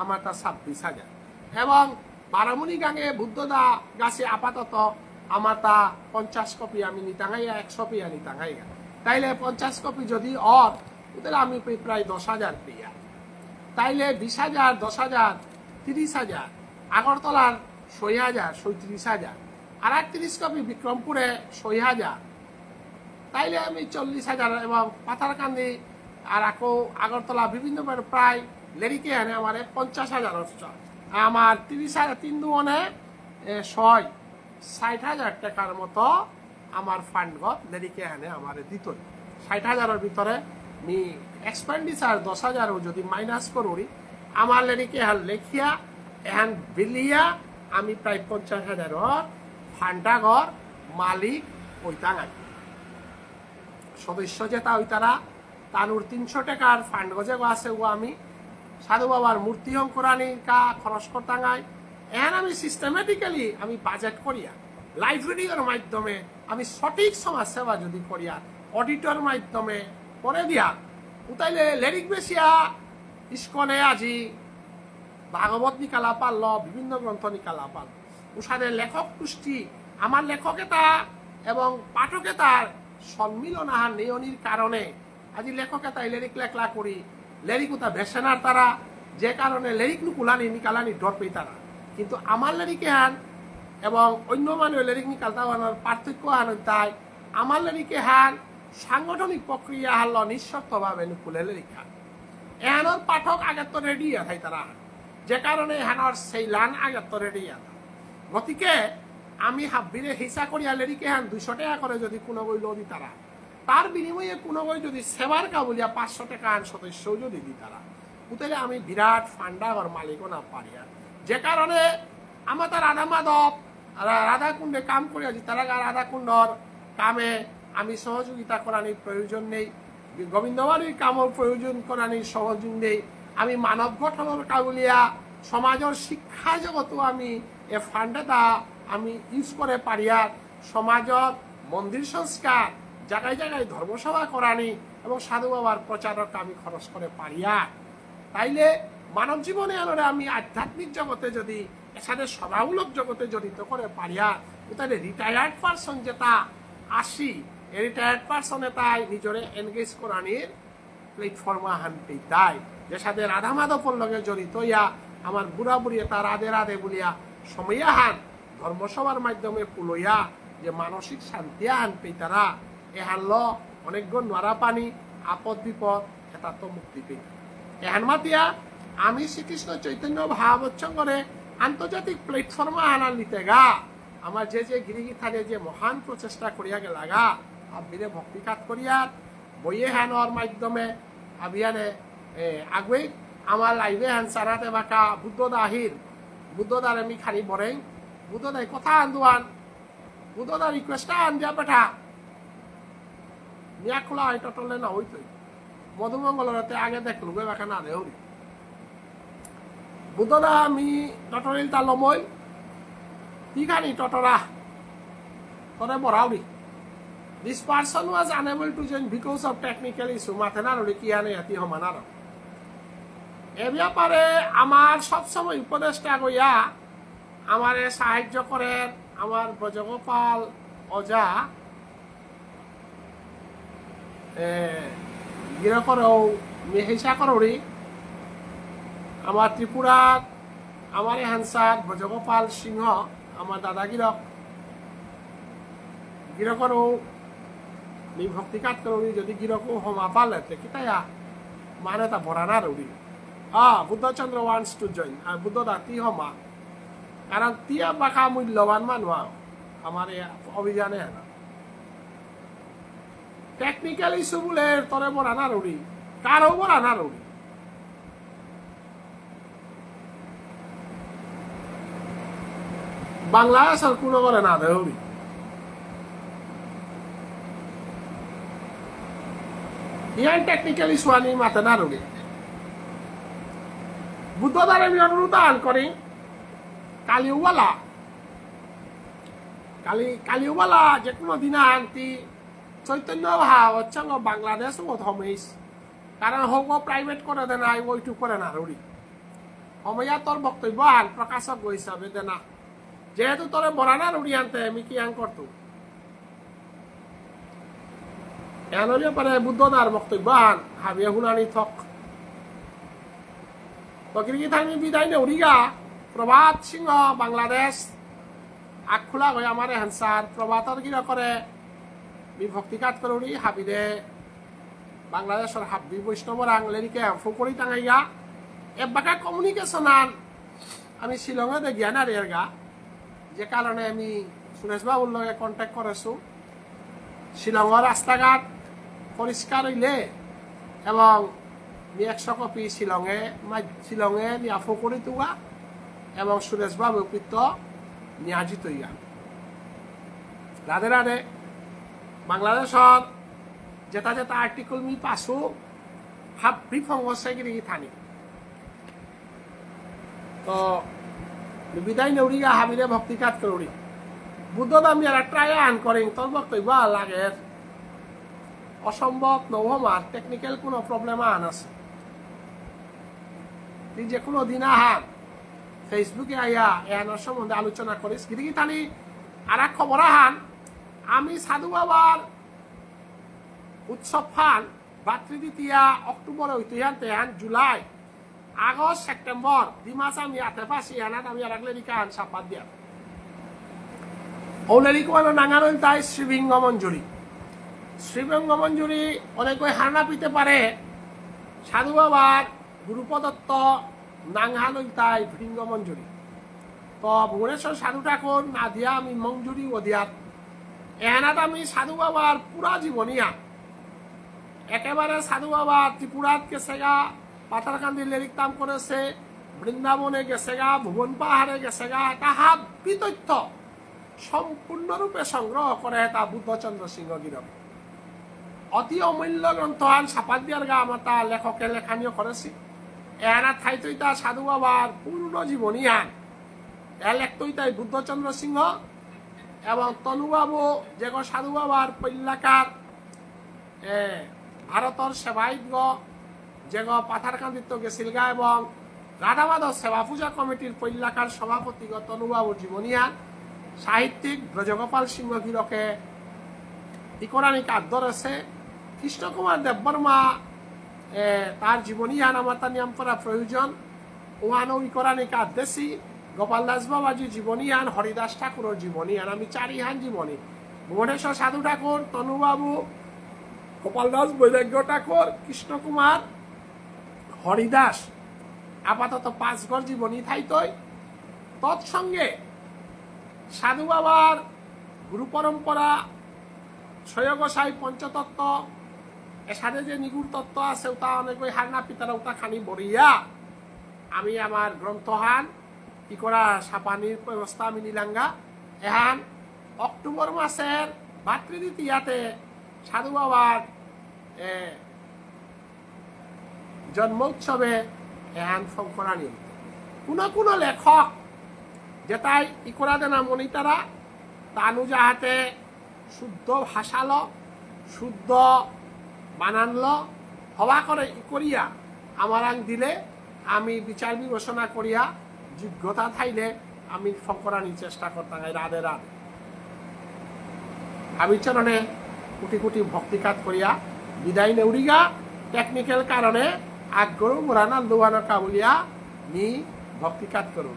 আমার তা 26,000। এবং বারামুনি গাঙে বুদ্ধদা গাছে আপাতত আমার তা 50 কপি আমি নিতাঙ্গাইয়া, 100 পিয়া নিতাঙ্গাইগা, তাইলে 50 কপি যদি তাহলে আমি প্রায় 10,000 পিয়া। তাইলে 20,000, 10,000, 30,000, আগরতলার 6,000, 37,000, আর 30 কপি বিক্রমপুরে 6,000, তাইলে আমি 40,000। এবং পাথারকান্দি আর আগরতলা বিভিন্ন প্রায় লেরিকে আনে আমার 50,000। আমার 30,000 3 দুগুণে 60,000 টাকার মতো আমার ফান্ডগত লেরিকে আনে আমার দিত। 60,000-এর ভিতরে আমি এক্সপেন্ডিচার 10,000 যদি মাইনাস করি আমার লেরিকে হাল লেখিয়া এহান বিলিয়া আমি প্রায় 50,000-এর ফান্ডাগর মালিক হইতাঙাই। সদস্য যেটা হইতারা তানুর 300 টাকার ফান্ড গজে আছে ও আমি সাধু বাবার মূর্তি অঙ্করানি কা খরচ করতাঙাই। এখন আমি সিস্টেমেটিক্যালি আমি বাজেট করিয়া লাইব্রেরির মাধ্যমে আমি সঠিক সমাজ সেবা যদি করিয়া অডিটর মাধ্যমে করে দিয়া উতাইলে লেরিক বেশিয়া ইস্কনে আজি ভাগবত নিকালা পারল, বিভিন্ন গ্রন্থ নিকালা পারল। উষাদের লেখক পুষ্টি আমার লেখকেতা এবং পাঠকেতার সম্মিলন আহার নেয়নির কারণে আজি লেখকেতাই লেরিক লেখলা করি লেরিক উতা ভেসেনার তারা, যে কারণে লেরিক নুকুলানি নিকালানি ডর পেই তারা। কিন্তু আমার লেরিকে হান এবং অন্য মানুষ লেরিক নিকালতা পার্থক্য হান তাই আমার লেরিকে হান সাংগঠনিক প্রক্রিয়া হারল নিঃস্বার্থভাবে নুকুলে লেরিক হান। এহানোর পাঠক আগের তো রেডি আথাই তারা, যে কারণে এহানোর সেই লান আগের তো রেডি আথা। গতিকে আমি হাব্বিরে হিসা করিয়া লেরিকে হান 200 টাকা করে যদি কোনো বই লো দি তারা, তার বিনিময়ে কোনো বই যদি সেবার কা বলিয়া 500 টাকা আন সদস্যও যদি দি তারা, উতাইলে আমি বিরাট ফান্ডাগর মালিকও না পারিয়া। যে কারণে আমার তা রাধা মাধব রাধাকুণ্ডে কাম করিয়া দি তারা রাধাকুণ্ডর কামে আমি সহযোগিতা করানির প্রয়োজন নেই, গোবিন্দবাড়ির কামর প্রয়োজন করানির সহযোগ নেই। আমি মানব গঠনের কাবুলিয়া সমাজের শিক্ষা জগত আমি এ ফান্ডটা আমি ইউজ করে পারিয়া সমাজত মন্দির সংস্কার জায়গায় জায়গায় ধর্মসভা করানি এবং সাধু বাবার প্রচারক আমি খরচ করে পারিয়া। তাইলে মানব জীবনে আনরে আমি আধ্যাত্মিক জগতে যদি এসাথে সভামূলক জগতে জড়িত করে পারিয়া, তাহলে রিটায়ার্ড পার্সন যেটা আসি রিটায়ার্ড পার্সনে তাই নিজরে এনগেজ করানির প্ল্যাটফর্ম হানতে তাই, যে সাথে রাধা মাধবর লগে জড়িত ইয়া আমার বুড়া বুড়ি এটা রাধে রাধে বলিয়া সময়া হান ধর্মসভার মাধ্যমে পুলইয়া যে মানসিক শান্তি হানতে তারা এহান ল অনেকগুণ নারা পানি আপদ বিপদ এটা তো মুক্তি পেয়ে এহান মাতিয়া আমি শ্রীকৃষ্ণ চৈতন্য ভাগবত সংঘরে আন্তর্জাতিক প্ল্যাটফর্ম আনার নিতে গা আমার যে গিরিগি থাকে যে মহান প্রচেষ্টা করিয়া গেলাগা আবিরে ভক্তিঘাত করিয়া বইয়ে হ্যানোর মাধ্যমে আবিয়ানে আগুয়ে আমার লাইভে হ্যান সারাতে বাঁকা বুদ্ধদা আহির বুদ্ধদার আমি খানি বরেং বুদ্ধদাই কথা আন্দোয়ান বুদ্ধদা রিকোয়েস্ট আন যা বেঠা মিয়া খোলা হয় টটলে না হইতই মধুমঙ্গলতে আগে দেখলু বাঁকা না দেহরি বুদ্ধদা আমি টটরিল তা লমই তিখানি টটরা তরে বরাউরি This person was unable to join because of technical issue. মাথেনার কি আনে এতি হমানার এ ব্যাপারে আমার সবসময় উপদেষ্টা গইয়া আমারে সাহায্য করেন আমার ব্রজগোপাল অজা গিরা করেও মেহিসা করি আমার ত্রিপুরা আমার হানসার ব্রজগোপাল সিংহ আমার দাদা গিরকরও নি ভক্তিকাত করি যদি গিরকও হমা পালে কিতায়া মানে তা ভরানা রৌড়ি বুদ্ধচন্দ্র ওয়ান্টস টু জয়েন আর বুদ্ধ দা তি হমা কারণ তিয়া বাকা মূল্যবান মানুষ আমার অভিযানে না টেকনিক্যাল ইস্যু বলে তরে ভরানা রৌড়ি কারো ভরানা রৌড়ি বাংলাদেশের কোনো করে না দেহরি ইয়ান টেকনিক্যাল ইস্যু আনি মাতে না রৌড়ি বুদ্ধ দ্বারা আমি অনুরোধ আন করি কালিওয়ালা যে কোনো দিনা আনতি চৈতন্য ভাব হচ্ছে বাংলাদেশ ও হমেশ কারণ হোক প্রাইভেট করে দেনা ওইটু করে না রৌড়ি সময়া তোর বক্তব্য আন প্রকাশক হিসাবে দেনা যেহেতু তোরে বরানা রুড়ি আনতে আমি কি আন করতো এনলে পরে বুদ্ধদার বক্তব্য আন হাবিয়া হুনানি থক তকিরি থাকি বিদায় নে উড়িগা প্রভাত সিংহ বাংলাদেশ আখুলা হয়ে আমার হানসার প্রভাতর গিরা করে বিভক্তিকাত করে উড়ি হাবিদে বাংলাদেশের হাবি বৈষ্ণবর আংলেরিকে ফুকরি টাঙাইয়া এবাকা কমিউনিকেশন আন আমি শিলংয়ে দে গিয়া না রেরগা যে কারণে আমি সুরেশ বাবুর লগে কন্ট্যাক্ট করেছো শিলংয়ের রাস্তাঘাট পরিষ্কার হইলে এবং 100 কপি শিলংয়ে নিয়া ফুকরি তুয়া এবং সুরেশ বাবু কৃত নিয়াজিত ইয়া রাধে রাধে বাংলাদেশের যেটা যেটা আর্টিকেল মি পাসো হাব বিফঙ্গ সেগিরি থানি তো বিদায় নেউরিগা হাবিরে ভক্তিকাত করি বুদ্ধ দাম যারা ট্রাই আন করেন তোর বক্তব্য লাগে অসম্ভব নৌহমার টেকনিক্যাল কোনো প্রবলেম আন আছে তুই যে কোনো দিন আহান ফেসবুকে আইয়া এহানোর সম্বন্ধে আলোচনা করিস গিরিগি তানি আর এক খবর আহান আমি সাধু বাবার উৎসব ফান ভাতৃদ্বিতীয়া অক্টোবর ঐতিহান তেহান জুলাই আগস্ট সেপ্টেম্বর 2 মাস আমি আতে পাশি আনাত আমি আর লেরিকান সাপাত দিয়া ও লেরিকানো নাঙ্গারল তাই শ্রীভিঙ্গ মঞ্জুরি অনেক হারনা পিতে পারে সাধু বাবার গুরুপদত্ত নাঙ্গারল তাই ভিঙ্গ মঞ্জুরি তো ভুবনেশ্বর সাধু ঠাকুর না দিয়া আমি মঞ্জুরি ও দিয়াত এহানাত আমি সাধু বাবার পুরা জীবনিয়া একেবারে সাধু বাবা ত্রিপুরাত গেছেগা পাতারকান্দি লেরিকতাম করেছে বৃন্দাবনে গেছেগা ভুবন পাহাড়ে গেছেগা তাহা বিতথ্য সম্পূর্ণরূপে সংগ্রহ করে তা বুদ্ধচন্দ্র সিংহ গিরক অতি অমূল্য গ্রন্থ আন ছাপাত দিয়ার গা আমার তা লেখকে লেখানীয় করেছি এরা ঠাইতইতা সাধু বাবার পূর্ণ জীবনী আন লেখতইতাই বুদ্ধচন্দ্র সিংহ এবং তনুবাবু যে সাধু বাবার পল্লাকার ভারতের সেবায়িত যে পাথারকান্দিত গেছিলগা এবং রাধা মাধব সেবা পূজা কমিটির পল্লাকার সভাপতি তনুবাবুর জীবনীয়ান সাহিত্যিক ব্রজগোপাল সিংহ গিরকে ইকরানি কাদ্য রয়েছে কৃষ্ণকুমার দেববর্মা তার জীবনীয়ান আমার তা নিয়ম করা প্রয়োজন ওহানো ইকরানি কাদ্দেশি গোপাল দাস বাবাজির জীবনীয়ান হরিদাস ঠাকুরের জীবনীয়ান আমি চারিহান জীবনী ভুবনেশ্বর সাধু ঠাকুর তনুবাবু গোপাল দাস বৈরাগ্য ঠাকুর কৃষ্ণকুমার হরিদাস আপাতত 5 ঘর জীবনী থাইতই তৎসঙ্গে সাধু বাবার গুরু পরম্পরা ছয়গোসাই পঞ্চতত্ত্ব এর সাথে যে নিগুড় তত্ত্ব আছে ওটা অনেক ওই হারনা পিতারা ওটা খানি বড়িয়া আমি আমার গ্রন্থহান কি করা ছাপানির ব্যবস্থা আমি নিলাঙ্গা এহান অক্টোবর মাসের ভাতৃদ্বিতীয়াতে সাধু বাবার জন্ম উৎসবে এহান ফংকরা নিল কোন লেখক যেটাই ইকরা দেনা মনিতারা তানু যাহাতে শুদ্ধ ভাষাল শুদ্ধ বানানল হওয়া করে করিয়া আমার আং দিলে আমি বিচার বিবেচনা করিয়া যোগ্যতা থাইলে আমি ফংকরানির চেষ্টা করতাম রাধে রাধে আমি চরণে কোটি কোটি ভক্তিকাত করিয়া বিদায় নেউরিগা টেকনিক্যাল কারণে আগ্রহ মোরানা লোয়ানো কাবুলিয়া নি ভক্তি কাট করুন।